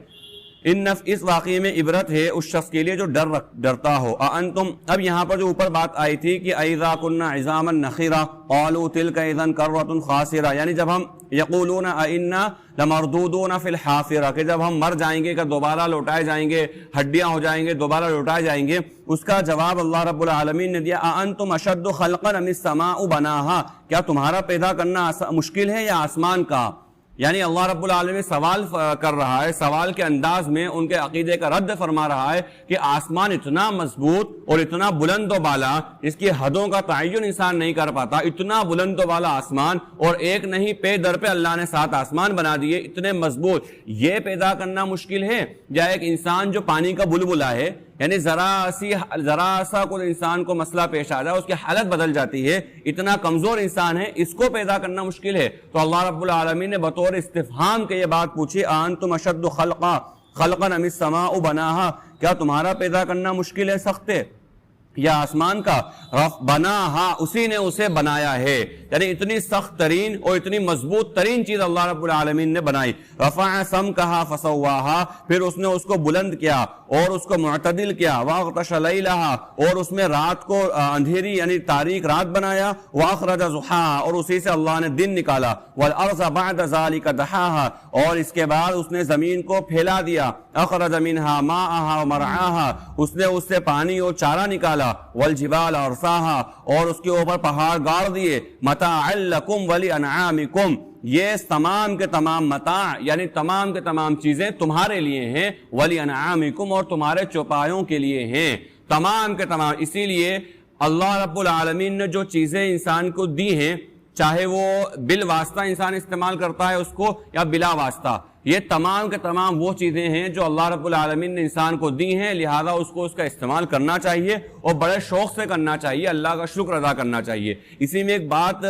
اس واقعے میں عبرت ہے اس شخص کے لیے جو ڈرتا ہو۔ انتم، اب یہاں پر جو اوپر بات آئی تھی کہ اذا كنا عظاما نخرا قالوا تلك اذا كرة خاسرة، یعنی جب ہم یقولون ائنا لمردودون في الحافرة، کہ جب ہم مر جائیں گے کہ دوبارہ لوٹائے جائیں گے، ہڈیاں ہو جائیں گے، دوبارہ لوٹائے جائیں گے، اس کا جواب اللہ رب العالمین نے دیا اانتم اشد خلقا ام السماء بناها، کیا تمہارا پیدا کرنا مشکل ہے یا آسمان کا؟ یعنی اللہ رب العالمین سوال کر رہا ہے، سوال کے انداز میں ان کے عقیدے کا رد فرما رہا ہے کہ آسمان اتنا مضبوط اور اتنا بلند و بالا، اس کی حدوں کا تعین انسان نہیں کر پاتا، اتنا بلند و بالا آسمان، اور ایک نہیں پے در پہ اللہ نے 7 آسمان بنا دیے اتنے مضبوط، یہ پیدا کرنا مشکل ہے؟ یا ایک انسان جو پانی کا بلبلا ہے، یعنی ذرا سا کوئی انسان کو مسئلہ پیش آ جائے اس کی حالت بدل جاتی ہے، اتنا کمزور انسان ہے، اس کو پیدا کرنا مشکل ہے؟ تو اللہ رب العالمین نے بطور استفہام کے یہ بات پوچھی انتم اشد خلقا ام السماء بناها، کیا تمہارا پیدا کرنا مشکل ہے، سخت ہے، یا آسمان کا؟ بناہا، اسی نے اسے بنایا ہے، یعنی اتنی سخت ترین اور اتنی مضبوط ترین چیز اللہ رب العالمین نے بنائی۔ رفع سمکہا فسواہا، پھر اس نے اس کو بلند کیا اور اس کو معتدل کیا۔ واغطش لیلہا، اور اس میں رات کو اندھیری یعنی تاریک رات بنایا۔ واخرج ضحاہا، اور اسی سے اللہ نے دن نکالا۔ والارض بعد ذلک دحاہا، اور اس کے بعد اس نے زمین کو پھیلا دیا۔ اخرج منہا ماءہا ومرعاہا، اس نے اس سے پانی اور چارہ نکالا۔ والجبال ارساہا، اور اس کے اوپر پہاڑ گاڑ دیے۔ متاعا لکم ولانعامکم، یہ تمام کے تمام متاع یعنی تمام کے تمام چیزیں تمہارے لیے ہیں، ولانعامکم، اور تمہارے چوپایوں کے لیے ہیں، تمام کے تمام۔ اسی لیے اللہ رب العالمین نے جو چیزیں انسان کو دی ہیں، چاہے وہ بالواسطہ انسان استعمال کرتا ہے اس کو یا بلا واسطہ، یہ تمام کے تمام وہ چیزیں ہیں جو اللہ رب العالمین نے انسان کو دی ہیں، لہذا اس کو اس کا استعمال کرنا چاہیے اور بڑے شوق سے کرنا چاہیے، اللہ کا شکر ادا کرنا چاہیے۔ اسی میں ایک بات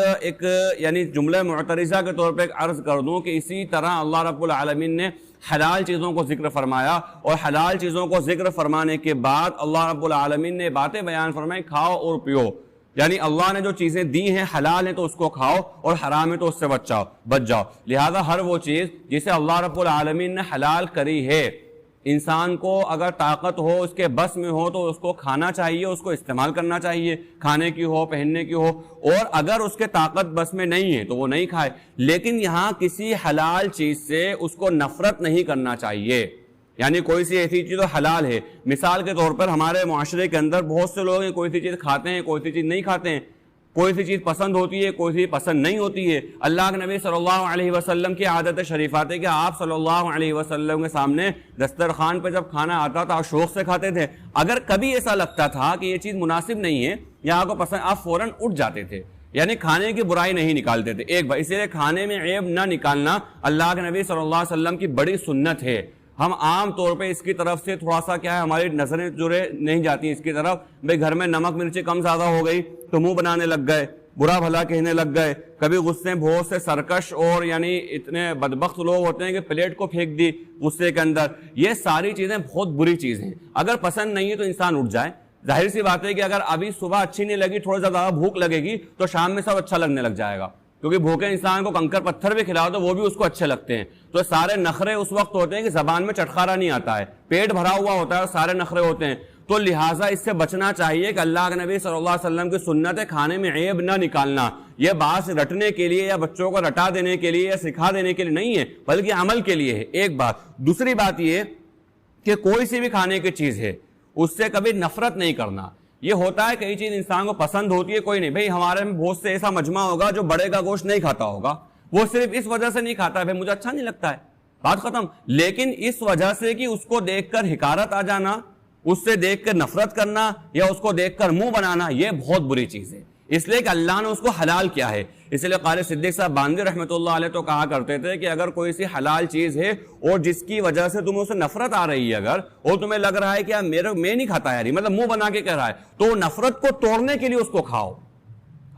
یعنی جملہ معترضہ کے طور پہ ایک عرض کر دوں کہ اسی طرح اللہ رب العالمین نے حلال چیزوں کو ذکر فرمایا، اور حلال چیزوں کو ذکر فرمانے کے بعد اللہ رب العالمین نے باتیں بیان فرمائی، کھاؤ اور پیو، یعنی اللہ نے جو چیزیں دی ہیں حلال ہیں تو اس کو کھاؤ اور حرام ہے تو اس سے بچ جاؤ۔ لہذا ہر وہ چیز جسے اللہ رب العالمین نے حلال کری ہے، انسان کو اگر طاقت ہو، اس کے بس میں ہو تو اس کو کھانا چاہیے، اس کو استعمال کرنا چاہیے، کھانے کی ہو، پہننے کی ہو، اور اگر اس کے طاقت بس میں نہیں ہے تو وہ نہیں کھائے۔ لیکن یہاں کسی حلال چیز سے اس کو نفرت نہیں کرنا چاہیے، یعنی کوئی سی ایسی چیز تو حلال ہے، مثال کے طور پر ہمارے معاشرے کے اندر بہت سے لوگ ہیں کوئی سی چیز کھاتے ہیں، کوئی سی چیز نہیں کھاتے ہیں، کوئی سی چیز پسند ہوتی ہے، کوئی سی پسند نہیں ہوتی ہے۔ اللہ کے نبی صلی اللہ علیہ وسلم کی عادت شریفات ہے کہ آپ صلی اللہ علیہ وسلم کے سامنے دسترخوان پہ جب کھانا آتا تھا آپ شوق سے کھاتے تھے، اگر کبھی ایسا لگتا تھا کہ یہ چیز مناسب نہیں ہے یا آپ کو پسند، آپ فوراً اٹھ جاتے تھے، یعنی کھانے کی برائی نہیں نکالتے تھے ایک بار۔ اسی لیے کھانے میں عیب نہ نکالنا اللہ کے نبی صلی اللہ علیہ وسلم کی بڑی سنت ہے۔ ہم عام طور پہ اس کی طرف سے تھوڑا سا کیا ہے، ہماری نظریں جڑے نہیں جاتی اس کی طرف، بھئی گھر میں نمک مرچی کم زیادہ ہو گئی تو منہ بنانے لگ گئے، برا بھلا کہنے لگ گئے، کبھی غصے بہت سے سرکش اور یعنی اتنے بدبخت لوگ ہوتے ہیں کہ پلیٹ کو پھینک دی غصے کے اندر. یہ ساری چیزیں بہت بری چیزیں ہیں. اگر پسند نہیں ہے تو انسان اٹھ جائے. ظاہر سی بات ہے کہ اگر ابھی صبح اچھی نہیں لگی، تھوڑا سا زیادہ بھوک لگے گی تو شام میں سب اچھا لگنے لگ جائے گا، کیونکہ بھوکے انسان کو کنکر پتھر بھی کھلاؤ تو وہ بھی اس کو اچھے لگتے ہیں. تو سارے نخرے اس وقت ہوتے ہیں کہ زبان میں چٹخارا نہیں آتا ہے، پیٹ بھرا ہوا ہوتا ہے اور سارے نخرے ہوتے ہیں. تو لہٰذا اس سے بچنا چاہیے کہ اللہ کے نبی صلی اللہ علیہ وسلم کی سنت کھانے میں عیب نہ نکالنا. یہ بات رٹنے کے لیے یا بچوں کو رٹا دینے کے لیے یا سکھا دینے کے لیے نہیں ہے، بلکہ عمل کے لیے ہے. ایک بات. دوسری بات یہ کہ کوئی سی بھی کھانے کی چیز ہے اس سے کبھی نفرت نہیں کرنا. یہ ہوتا ہے کئی چیز انسان کو پسند ہوتی ہے، کوئی نہیں. بھائی ہمارے میں بہت سے ایسا مجمع ہوگا جو بڑے کا گوشت نہیں کھاتا ہوگا، وہ صرف اس وجہ سے نہیں کھاتا ہے بھائی مجھے اچھا نہیں لگتا ہے، بات ختم. لیکن اس وجہ سے کہ اس کو دیکھ کر حقارت آ جانا، اس سے دیکھ کر نفرت کرنا یا اس کو دیکھ کر منہ بنانا، یہ بہت بری چیز ہے. اس لیے کہ اللہ نے اس کو حلال کیا ہے. اس لیے قاری صدیق صاحب باندی رحمۃ اللہ علیہ تو کہا کرتے تھے کہ اگر کوئی سی حلال چیز ہے اور جس کی وجہ سے تمہیں اسے نفرت آ رہی ہے اگر، اور تمہیں لگ رہا ہے کہ میں نہیں کھاتا یار، مطلب منہ بنا کے کہہ رہا ہے، تو نفرت کو توڑنے کے لیے اس کو کھاؤ.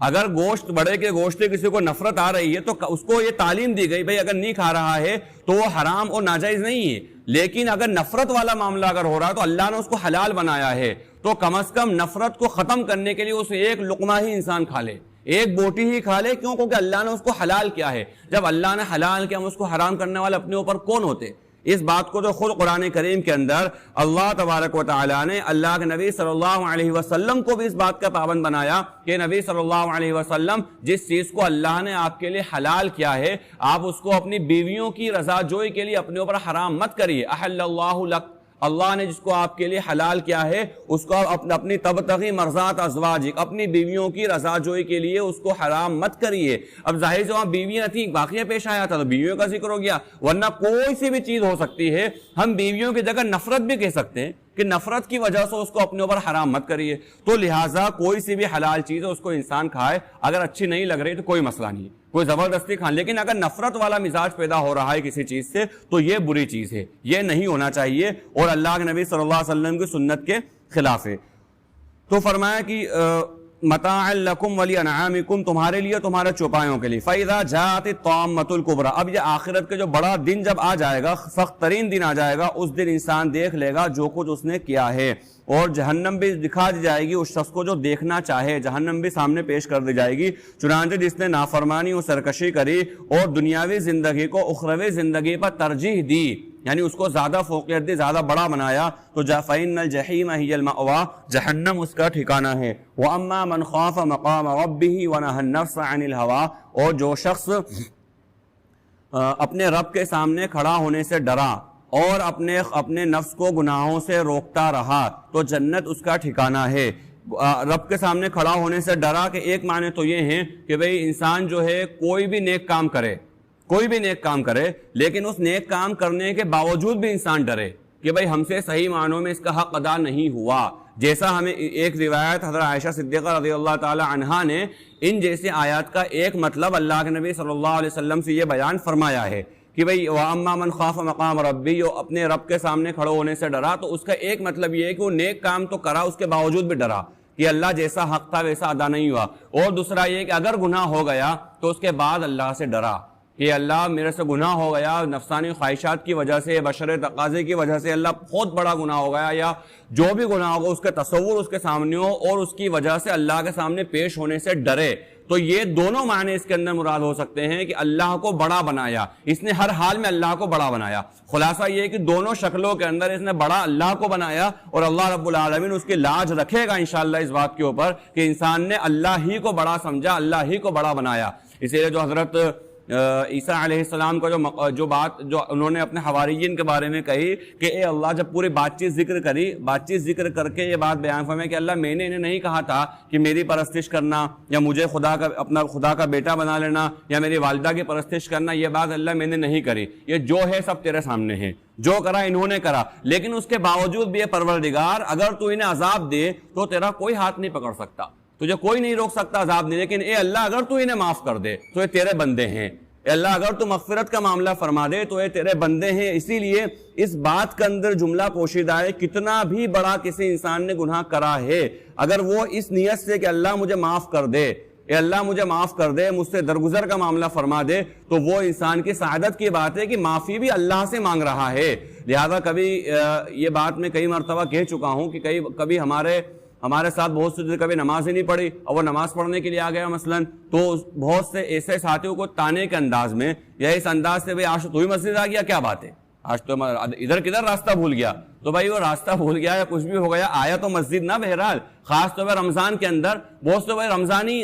اگر گوشت بڑے کے گوشت سے کسی کو نفرت آ رہی ہے تو اس کو یہ تعلیم دی گئی بھائی اگر نہیں کھا رہا ہے تو وہ حرام اور ناجائز نہیں ہے. لیکن اگر نفرت والا معاملہ اگر ہو رہا ہے تو اللہ نے اس کو حلال بنایا ہے، تو کم از کم نفرت کو ختم کرنے کے لیے اسے ایک لقمہ ہی انسان کھا لے، ایک بوٹی ہی کھا لے. کیوں؟ کیونکہ اللہ نے اس کو حلال کیا ہے. جب اللہ نے حلال کیا، ہم اس کو حرام کرنے والے اپنے اوپر کون ہوتے؟ اس بات کو تو خود قرآن کریم کے اندر اللہ تبارک و تعالیٰ نے اللہ کے نبی صلی اللہ علیہ وسلم کو بھی اس بات کا پابند بنایا کہ نبی صلی اللہ علیہ وسلم جس چیز کو اللہ نے آپ کے لیے حلال کیا ہے، آپ اس کو اپنی بیویوں کی رضا جوئی کے لیے اپنے اوپر حرام مت کریے. احل اللہ لک، اللہ نے جس کو آپ کے لیے حلال کیا ہے اس کو اپنی تبتغی مرضات ازواجک، اپنی بیویوں کی رضا جوئی کے لیے اس کو حرام مت کریے. اب ظاہر سے وہاں بیویاں تھیں، واقعہ پیش آیا تھا تو بیویوں کا ذکر ہو گیا، ورنہ کوئی سی بھی چیز ہو سکتی ہے. ہم بیویوں کی جگہ نفرت بھی کہہ سکتے ہیں کہ نفرت کی وجہ سے اس کو اپنے اوپر حرام مت کریے. تو لہٰذا کوئی سی بھی حلال چیز ہے اس کو انسان کھائے، اگر اچھی نہیں لگ رہی تو کوئی مسئلہ نہیں، کوئی زبردستی کھان. لیکن اگر نفرت والا مزاج پیدا ہو رہا ہے کسی چیز سے تو یہ بری چیز ہے، یہ نہیں ہونا چاہیے اور اللہ کے نبی صلی اللہ علیہ وسلم کی سنت کے خلاف ہے. تو فرمایا کہ متاعا لکم ولانعامکم، تمہارے لیے تمہارے چوپایوں کے لیے. فاذا جاءت الطامۃ الکبریٰ، اب یہ آخرت کے جو بڑا دن جب آ جائے گا، سخت ترین دن آ جائے گا، اس دن انسان دیکھ لے گا جو کچھ اس نے کیا ہے، اور جہنم بھی دکھا دی جائے گی اس شخص کو جو دیکھنا چاہے، جہنم بھی سامنے پیش کر دی جائے گی. چنانچہ جس نے نافرمانی و سرکشی کری اور دنیاوی زندگی کو اخروی زندگی پر ترجیح دی، یعنی اس کو زیادہ فوقیت دی، زیادہ بڑا بنایا، تو فإن الجحیم ہی المأویٰ، جہنم اس کا ٹھکانہ ہے. وأما من خاف مقام ربہ ونہى النفس عن الہویٰ، اور جو شخص اپنے رب کے سامنے کھڑا ہونے سے ڈرا اور اپنے نفس کو گناہوں سے روکتا رہا تو جنت اس کا ٹھکانہ ہے. رب کے سامنے کھڑا ہونے سے ڈرا کہ ایک معنی تو یہ ہے کہ بھئی انسان جو ہے کوئی بھی نیک کام کرے، لیکن اس نیک کام کرنے کے باوجود بھی انسان ڈرے کہ بھئی ہم سے صحیح معنوں میں اس کا حق ادا نہیں ہوا. جیسا ہمیں ایک روایت حضرت عائشہ صدیقہ رضی اللہ تعالی عنہا نے ان جیسے آیات کا ایک مطلب اللہ کے نبی صلی اللہ علیہ وسلم سے یہ بیان فرمایا ہے کہ بھئی وَأَمَّا مَنْ خَافَ مَقَامَ رَبِّهِ، جو اپنے رب کے سامنے کھڑے ہونے سے ڈرا، تو اس کا ایک مطلب یہ ہے کہ وہ نیک کام تو کرا، اس کے باوجود بھی ڈرا کہ اللہ جیسا حق تھا ویسا ادا نہیں ہوا. اور دوسرا یہ کہ اگر گناہ ہو گیا تو اس کے بعد اللہ سے ڈرا کہ اللہ میرے سے گناہ ہو گیا، نفسانی خواہشات کی وجہ سے، بشر تقاضے کی وجہ سے، اللہ بہت بڑا گناہ ہو گیا، یا جو بھی گناہ ہوگا اس کے تصور اس کے سامنے ہو اور اس کی وجہ سے اللہ کے سامنے پیش ہونے سے ڈرے. تو یہ دونوں معنی اس کے اندر مراد ہو سکتے ہیں کہ اللہ کو بڑا بنایا، اس نے ہر حال میں اللہ کو بڑا بنایا. خلاصہ یہ کہ دونوں شکلوں کے اندر اس نے بڑا اللہ کو بنایا، اور اللہ رب العالمین اس کی لاج رکھے گا انشاءاللہ اس بات کے اوپر کہ انسان نے اللہ ہی کو بڑا سمجھا، اللہ ہی کو بڑا بنایا. اسی لیے جو حضرت عیسیٰ علیہ السلام کا جو بات جو انہوں نے اپنے حواریین کے بارے میں کہی کہ اے اللہ، جب پوری بات چیت ذکر کر کے یہ بات بیان فرمائے کہ اللہ میں نے انہیں نہیں کہا تھا کہ میری پرستش کرنا یا مجھے اپنا خدا کا بیٹا بنا لینا یا میری والدہ کی پرستش کرنا، یہ بات اللہ میں نے نہیں کری، یہ جو ہے سب تیرے سامنے ہے، جو کرا انہوں نے کرا. لیکن اس کے باوجود بھی یہ پروردگار اگر تو انہیں عذاب دے تو تیرا کوئی ہاتھ نہیں پکڑ سکتا، تجھے کوئی نہیں روک سکتا عذاب نہیں. لیکن اے اللہ اگر تو انہیں معاف کر دے تو یہ تیرے بندے ہیں، اے اللہ اگر تو مغفرت کا معاملہ فرما دے تو یہ تیرے بندے ہیں. اسی لیے اس بات کے اندر جملہ پوشیدہ ہے، کتنا بھی بڑا کسی انسان نے گناہ کرا ہے، اگر وہ اس نیت سے کہ اللہ مجھے معاف کر دے، اے اللہ مجھے معاف کر دے، مجھ سے درگزر کا معاملہ فرما دے، تو وہ انسان کی سعادت کی بات ہے کہ معافی بھی اللہ سے مانگ رہا ہے۔ لہذا کبھی یہ بات میں کئی مرتبہ کہہ چکا ہوں کہ کبھی ہمارے ساتھ بہت سے کبھی نماز ہی نہیں پڑھی اور وہ نماز پڑھنے کے لیے آ گیا مثلاً، تو بہت سے ایسے ساتھیوں کو تانے کے انداز میں یا اس انداز سے، بھائی آج تو ہی مسجد آ گیا، کیا بات ہے، آج تو ادھر کدھر راستہ بھول گیا، تو بھائی وہ راستہ بھول گیا یا کچھ بھی ہو گیا، آیا تو مسجد نہ بہرحال، خاص طور پر رمضان کے اندر بہت سے بھائی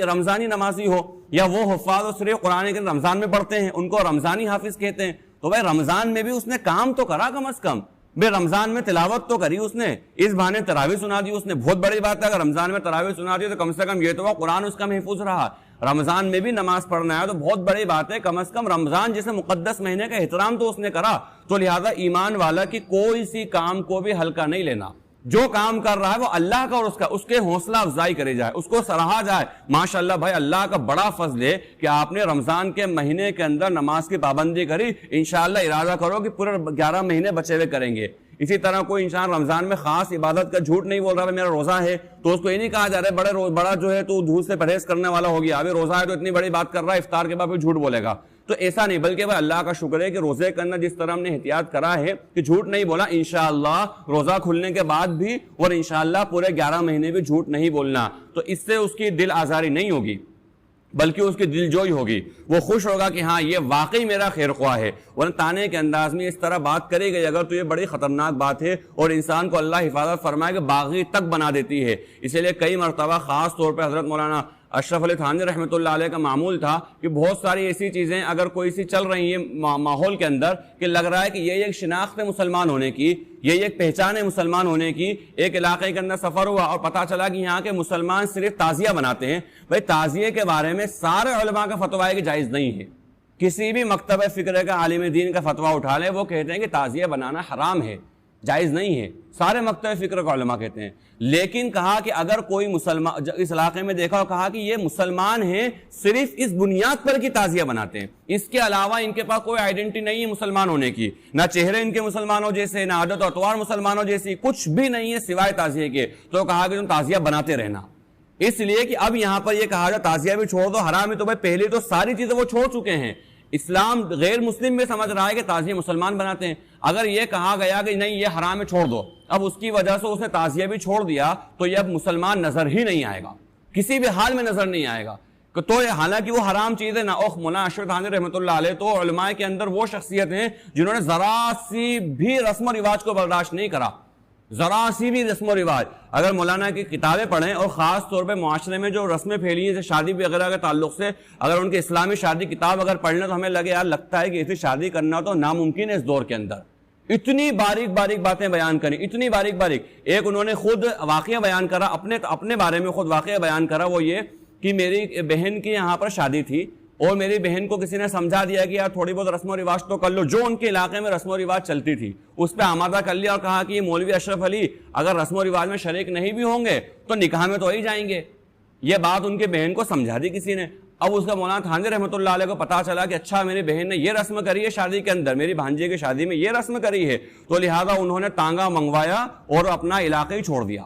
رمضانی نمازی ہو یا وہ حفاظ و صرف قرآن کے رمضان میں پڑھتے ہیں، ان کو رمضانی حافظ کہتے ہیں، تو بھائی رمضان میں بھی اس نے کام تو کرا کم از کم، بے رمضان میں تلاوت تو کری اس نے، اس بہانے تراویح سنا دی اس نے، بہت بڑی بات ہے اگر رمضان میں تراویح سنا دی تو کم سے کم یہ تو قرآن اس کا محفوظ رہا، رمضان میں بھی نماز پڑھنا ہے تو بہت بڑی بات ہے، کم از کم رمضان جیسے مقدس مہینے کا احترام تو اس نے کرا، تو لہذا ایمان والا کی کوئی سی کام کو بھی ہلکا نہیں لینا، جو کام کر رہا ہے وہ اللہ کا اور اس کے حوصلہ افزائی کرے جائے، اس کو سراہا جائے، ماشاءاللہ بھائی اللہ کا بڑا فضل ہے کہ آپ نے رمضان کے مہینے کے اندر نماز کی پابندی کری، انشاءاللہ ارادہ کرو کہ پورے 11 مہینے بچے ہوئے کریں گے۔ اسی طرح کوئی انسان رمضان میں خاص عبادت کا جھوٹ نہیں بول رہا ہے میرا روزہ ہے، تو اس کو یہ نہیں کہا جا رہا ہے بڑا جو ہے تو جھوٹ سے پرہیز کرنے والا ہو گیا، ابھی روزہ ہے تو اتنی بڑی بات کر رہا ہے، افطار کے بعد پھر جھوٹ بولے گا، تو ایسا نہیں، بلکہ بھائی اللہ کا شکر ہے کہ روزے کے اندر جس طرح ہم نے احتیاط کرا ہے کہ جھوٹ نہیں بولا، انشاءاللہ روزہ کھلنے کے بعد بھی اور انشاءاللہ پورے 11 مہینے بھی جھوٹ نہیں بولنا، تو اس سے اس کی دل آزاری نہیں ہوگی بلکہ اس کی دل جوئی ہوگی، وہ خوش ہوگا کہ ہاں یہ واقعی میرا خیر خواہ ہے، ورنہ تانے کے انداز میں اس طرح بات کرے گئی اگر تو یہ بڑی خطرناک بات ہے اور انسان کو اللہ حفاظت فرمائے کہ باغی تک بنا دیتی ہے۔ اسی لیے کئی مرتبہ خاص طور پہ حضرت مولانا اشرف علی تھانوی رحمۃ اللہ علیہ کا معمول تھا کہ بہت ساری ایسی چیزیں اگر کوئی سی چل رہی ہیں ماحول کے اندر کہ لگ رہا ہے کہ یہ ایک شناخت ہے مسلمان ہونے کی، یہ ایک پہچان ہے مسلمان ہونے کی، ایک علاقے کے اندر سفر ہوا اور پتہ چلا کہ یہاں کے مسلمان صرف تعزیہ بناتے ہیں، بھائی تعزیے کے بارے میں سارے علماء کا فتویٰ ہے کہ جائز نہیں ہے، کسی بھی مکتب فکر کا عالم دین کا فتویٰ اٹھا لے وہ کہتے ہیں کہ تعزیہ بنانا حرام ہے، جائز نہیں ہے، سارے مکتب فکر کا علماء کہتے ہیں، لیکن کہا کہ اگر کوئی مسلمان اس علاقے میں دیکھا اور کہا کہ یہ مسلمان ہیں صرف اس بنیاد پر کی تعزیہ بناتے ہیں، اس کے علاوہ ان کے پاس کوئی آئیڈینٹی نہیں ہے مسلمان ہونے کی، نہ چہرے ان کے مسلمانوں جیسے، نہ عادت و اطوار مسلمانوں جیسی، کچھ بھی نہیں ہے سوائے تعزیے کے، تو کہا کہ تم تعزیہ بناتے رہنا، اس لیے کہ اب یہاں پر یہ کہا جائے تعزیہ بھی چھوڑ دو، حرام ہے، تو بھائی پہلے تو ساری چیزیں وہ چھوڑ چکے ہیں، اسلام غیر مسلم میں سمجھ رہا ہے کہ تعزیہ مسلمان بناتے ہیں، اگر یہ کہا گیا کہ نہیں یہ حرام ہے چھوڑ دو، اب اس کی وجہ سے اس نے تعزیہ بھی چھوڑ دیا تو یہ اب مسلمان نظر ہی نہیں آئے گا، کسی بھی حال میں نظر نہیں آئے گا، تو حالانکہ وہ حرام چیز ہے نا۔ مولانا اشرف تھانوی رحمۃ اللہ علیہ تو علماء کے اندر وہ شخصیت ہیں جنہوں نے ذرا سی بھی رسم و رواج کو برداشت نہیں کرا، ذرا سی بھی رسم و رواج، اگر مولانا کی کتابیں پڑھیں اور خاص طور پہ معاشرے میں جو رسمیں پھیلی ہیں جیسے شادی وغیرہ کے تعلق سے، اگر ان کے اسلامی شادی کتاب اگر پڑھ لیں تو ہمیں لگے یار لگتا ہے کہ ایسی شادی کرنا تو ناممکن ہے اس دور کے اندر، اتنی باریک باریک باتیں بیان کریں، اتنی باریک باریک، ایک انہوں نے خود واقعہ بیان کرا اپنے بارے میں، خود واقعہ بیان کرا، وہ یہ کہ میری بہن کی یہاں پر شادی تھی اور میری بہن کو کسی نے سمجھا دیا کہ یار تھوڑی بہت رسم و رواج تو کر لو، جو ان کے علاقے میں رسم و رواج چلتی تھی اس پہ آمادہ کر لیا اور کہا کہ یہ مولوی اشرف علی اگر رسم و رواج میں شریک نہیں بھی ہوں گے تو نکاح میں تو ہی جائیں گے، یہ بات ان کے بہن کو سمجھا دی کسی نے۔ اب اس کا مولانا تھانوی رحمۃ اللہ علیہ کو پتا چلا کہ اچھا میری بہن نے یہ رسم کری ہے شادی کے اندر، میری بھانجے کی شادی میں یہ رسم کری ہے، تو لہٰذا انہوں نے تانگا منگوایا اور اپنا علاقہ ہی چھوڑ دیا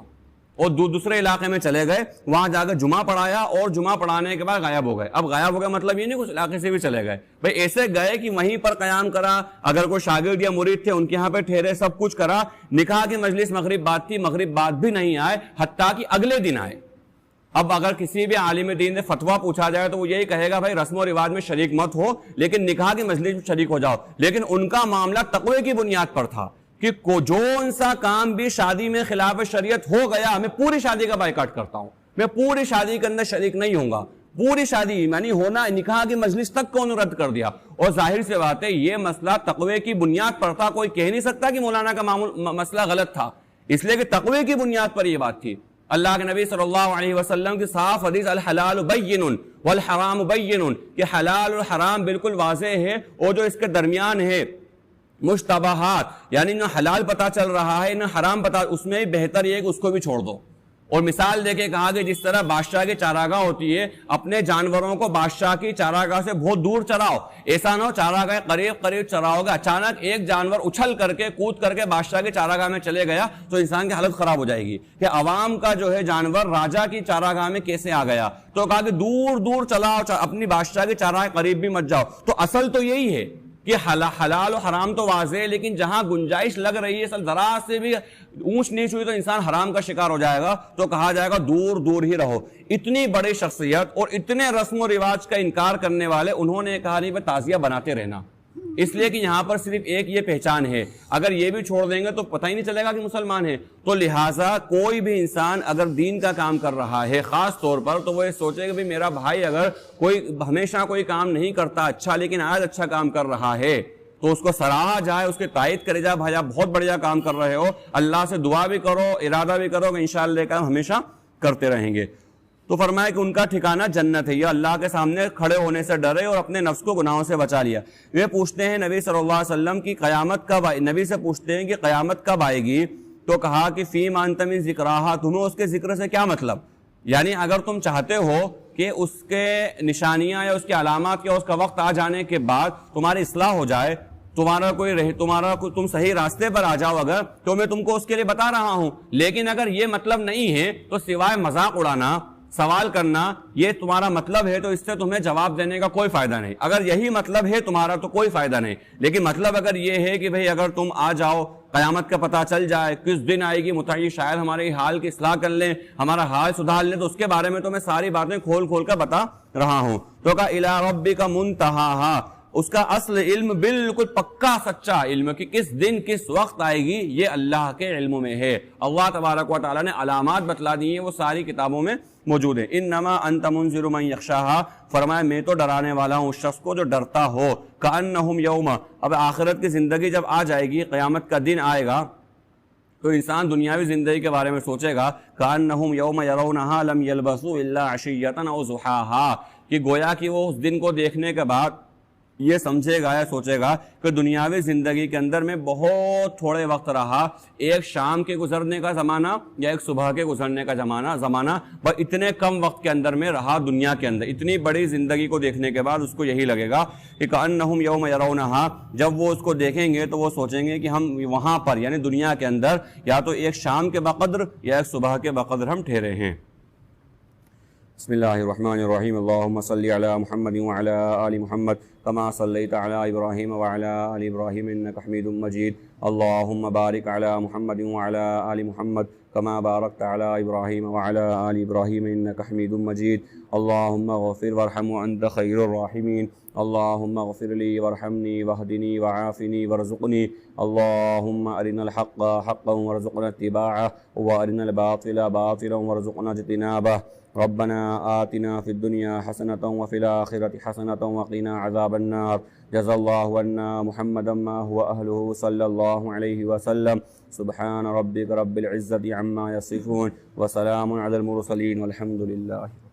اور دوسرے علاقے میں چلے گئے، وہاں جا کر جمعہ پڑھایا اور جمعہ پڑھانے کے بعد غائب ہو گئے۔ اب غائب ہو گئے مطلب یہ نہیں کچھ علاقے سے بھی چلے گئے، بھائی ایسے گئے کہ وہیں پر قیام کرا، اگر کوئی شاگرد یا مرید تھے ان کے یہاں پہ ٹھہرے، سب کچھ کرا، نکاح کی مجلس مغرب بعد تھی، مغرب بعد بھی نہیں آئے، حتیٰ کہ اگلے دن آئے۔ اب اگر کسی بھی عالم دین سے فتویٰ پوچھا جائے تو وہ یہی کہے گا بھائی رسم و رواج میں شریک مت ہو لیکن نکاح کی مجلس میں شریک ہو جاؤ، لیکن ان کا معاملہ تقوی کی بنیاد پر تھا کہ جو انسا کام بھی شادی میں خلاف شریعت ہو گیا میں پوری شادی کا بائیکاٹ کرتا ہوں، میں پوری شادی کے اندر شریک نہیں ہوں گا، پوری شادی یعنی ہونا نکاح کی مجلس تک کو انہوں رد کر دیا۔ اور ظاہر سے بات ہے یہ مسئلہ تقوی کی بنیاد پر تھا، کوئی کہہ نہیں سکتا کہ مولانا کا مسئلہ غلط تھا، اس لیے کہ تقوی کی بنیاد پر یہ بات تھی۔ اللہ کے نبی صلی اللہ علیہ وسلم کی صاف حدیث الحلال بین والحرام بین، کہ حلال اور حرام بالکل واضح ہے اور جو اس کے درمیان ہے مشتبہات، یعنی نہ حلال پتہ چل رہا ہے نہ حرام پتہ، اس میں بہتر یہ کہ اس کو بھی چھوڑ دو، اور مثال دے کے کہا کہ جس طرح بادشاہ کی چاراگاہ ہوتی ہے، اپنے جانوروں کو بادشاہ کی چاراگاہ سے بہت دور چراؤ، ایسا نہ ہو چاراگاہ قریب قریب چراؤ گے، اچانک ایک جانور اچھل کر کے کود کر کے بادشاہ کی چاراگاہ میں چلے گیا تو انسان کی حالت خراب ہو جائے گی کہ عوام کا جو ہے جانور راجا کی چاراگاہ میں کیسے آ گیا. تو کہا کہ دور دور چلاؤ، اپنی بادشاہ کی چاراگاہ قریب بھی مت جاؤ. تو اصل تو یہی ہے کہ حلال و حرام تو واضح ہے، لیکن جہاں گنجائش لگ رہی ہے ذرا سے بھی اونچ نیچ ہوئی تو انسان حرام کا شکار ہو جائے گا، تو کہا جائے گا دور دور ہی رہو. اتنی بڑی شخصیت اور اتنے رسم و رواج کا انکار کرنے والے، انہوں نے کہا نہیں تعزیہ بناتے رہنا، اس لیے کہ یہاں پر صرف ایک یہ پہچان ہے، اگر یہ بھی چھوڑ دیں گے تو پتہ ہی نہیں چلے گا کہ مسلمان ہیں. تو لہٰذا کوئی بھی انسان اگر دین کا کام کر رہا ہے خاص طور پر، تو وہ یہ سوچے کہ میرا بھائی اگر کوئی ہمیشہ کوئی کام نہیں کرتا اچھا، لیکن آج اچھا کام کر رہا ہے تو اس کو سراہا جائے، اس کی تائید کرے جائے، بھائی آپ بہت بڑھیا کام کر رہے ہو، اللہ سے دعا بھی کرو، ارادہ بھی کرو کہ انشاءاللہ کام ہمیشہ کرتے رہیں گے. تو فرمایا کہ ان کا ٹھکانہ جنت ہے. یہ اللہ کے سامنے کھڑے ہونے سے ڈرے اور اپنے نفس کو گناہوں سے بچا لیا. یہ پوچھتے ہیں نبی صلی اللہ علیہ وسلم کی قیامت کب آئے، نبی سے پوچھتے ہیں کہ قیامت کب آئے گی، تو کہا کہ فیما انت من ذکرہا، تمہیں اس کے ذکر سے کیا مطلب، یعنی اگر تم چاہتے ہو کہ اس کے نشانیاں یا اس کے علامات یا اس کا وقت آ جانے کے بعد تمہاری اصلاح ہو جائے، تم صحیح راستے پر آ جاؤ، اگر تو میں تم کو اس کے لیے بتا رہا ہوں. لیکن اگر یہ مطلب نہیں ہے تو سوائے مذاق اڑانا، سوال کرنا، یہ تمہارا مطلب ہے تو اس سے تمہیں جواب دینے کا کوئی فائدہ نہیں. اگر یہی مطلب ہے تمہارا تو کوئی فائدہ نہیں. لیکن مطلب اگر یہ ہے کہ بھئی اگر تم آ جاؤ، قیامت کا پتہ چل جائے، کس دن آئے گی متعین، شاید ہمارے حال کی اصلاح کر لیں، ہمارا حال سدھار لیں، تو اس کے بارے میں تو میں ساری باتیں کھول کھول کر بتا رہا ہوں. تو کہا الی ربک منتہاہا، اس کا اصل علم بالکل پکا سچا علم کہ کس دن کس وقت آئے گی یہ اللہ کے علم میں ہے. اللہ تبارک و تعالیٰ نے علامات بتلا دی ہیں، وہ ساری کتابوں میں موجود ہیں. انما انت منذر من یخشاہا، فرمایا میں تو ڈرانے والا ہوں اس شخص کو جو ڈرتا ہو. کأنہم یوم، اب آخرت کی زندگی جب آ جائے گی، قیامت کا دن آئے گا تو انسان دنیاوی زندگی کے بارے میں سوچے گا کأنہم یوم یرونہا لم یلبثوا الا عشیۃ او ضحاہا، کہ گویا کہ وہ اس دن کو دیکھنے کے بعد یہ سمجھے گا یا سوچے گا کہ دنیاوی زندگی کے اندر میں بہت تھوڑے وقت رہا، ایک شام کے گزرنے کا زمانہ یا ایک صبح کے گزرنے کا زمانہ، بس اتنے کم وقت کے اندر میں رہا دنیا کے اندر. اتنی بڑی زندگی کو دیکھنے کے بعد اس کو یہی لگے گا کہ کأنہم یوم یرونہا، جب وہ اس کو دیکھیں گے تو وہ سوچیں گے کہ ہم وہاں پر یعنی دنیا کے اندر یا تو ایک شام کے بقدر یا ایک صبح کے بقدر ہم ٹھہرے ہیں. بسم اللہ الرحمن الرحیم. اللہم صلی علی محمد وعلی آل محمد کما صلیت علی ابراہیم وعلی آل ابراہیم انک حمید مجید. اللہم بارک علی محمد وعلی آل محمد کما بارکت علی ابراہیم وعلی آل ابراہیم انک حمید مجید. اللہم اغفر وارحم وانت خیر الراحمین. اللہم اغفر لی وارحمنی واہدنی وعافنی وارزقنی. اللہم ارنا الحق حقا وارزقنا اتباعہ وارنا الباطل باطلا وارزقنا اجتنابہ. ربنا آتنا في الدنيا حسنة وفي الآخرة حسنة وقنا عذاب النار. جزا الله عنا محمدا ما هو أهله صلى الله عليه وسلم. سبحان ربك رب العزة عما يصفون وسلام على المرسلين والحمد لله.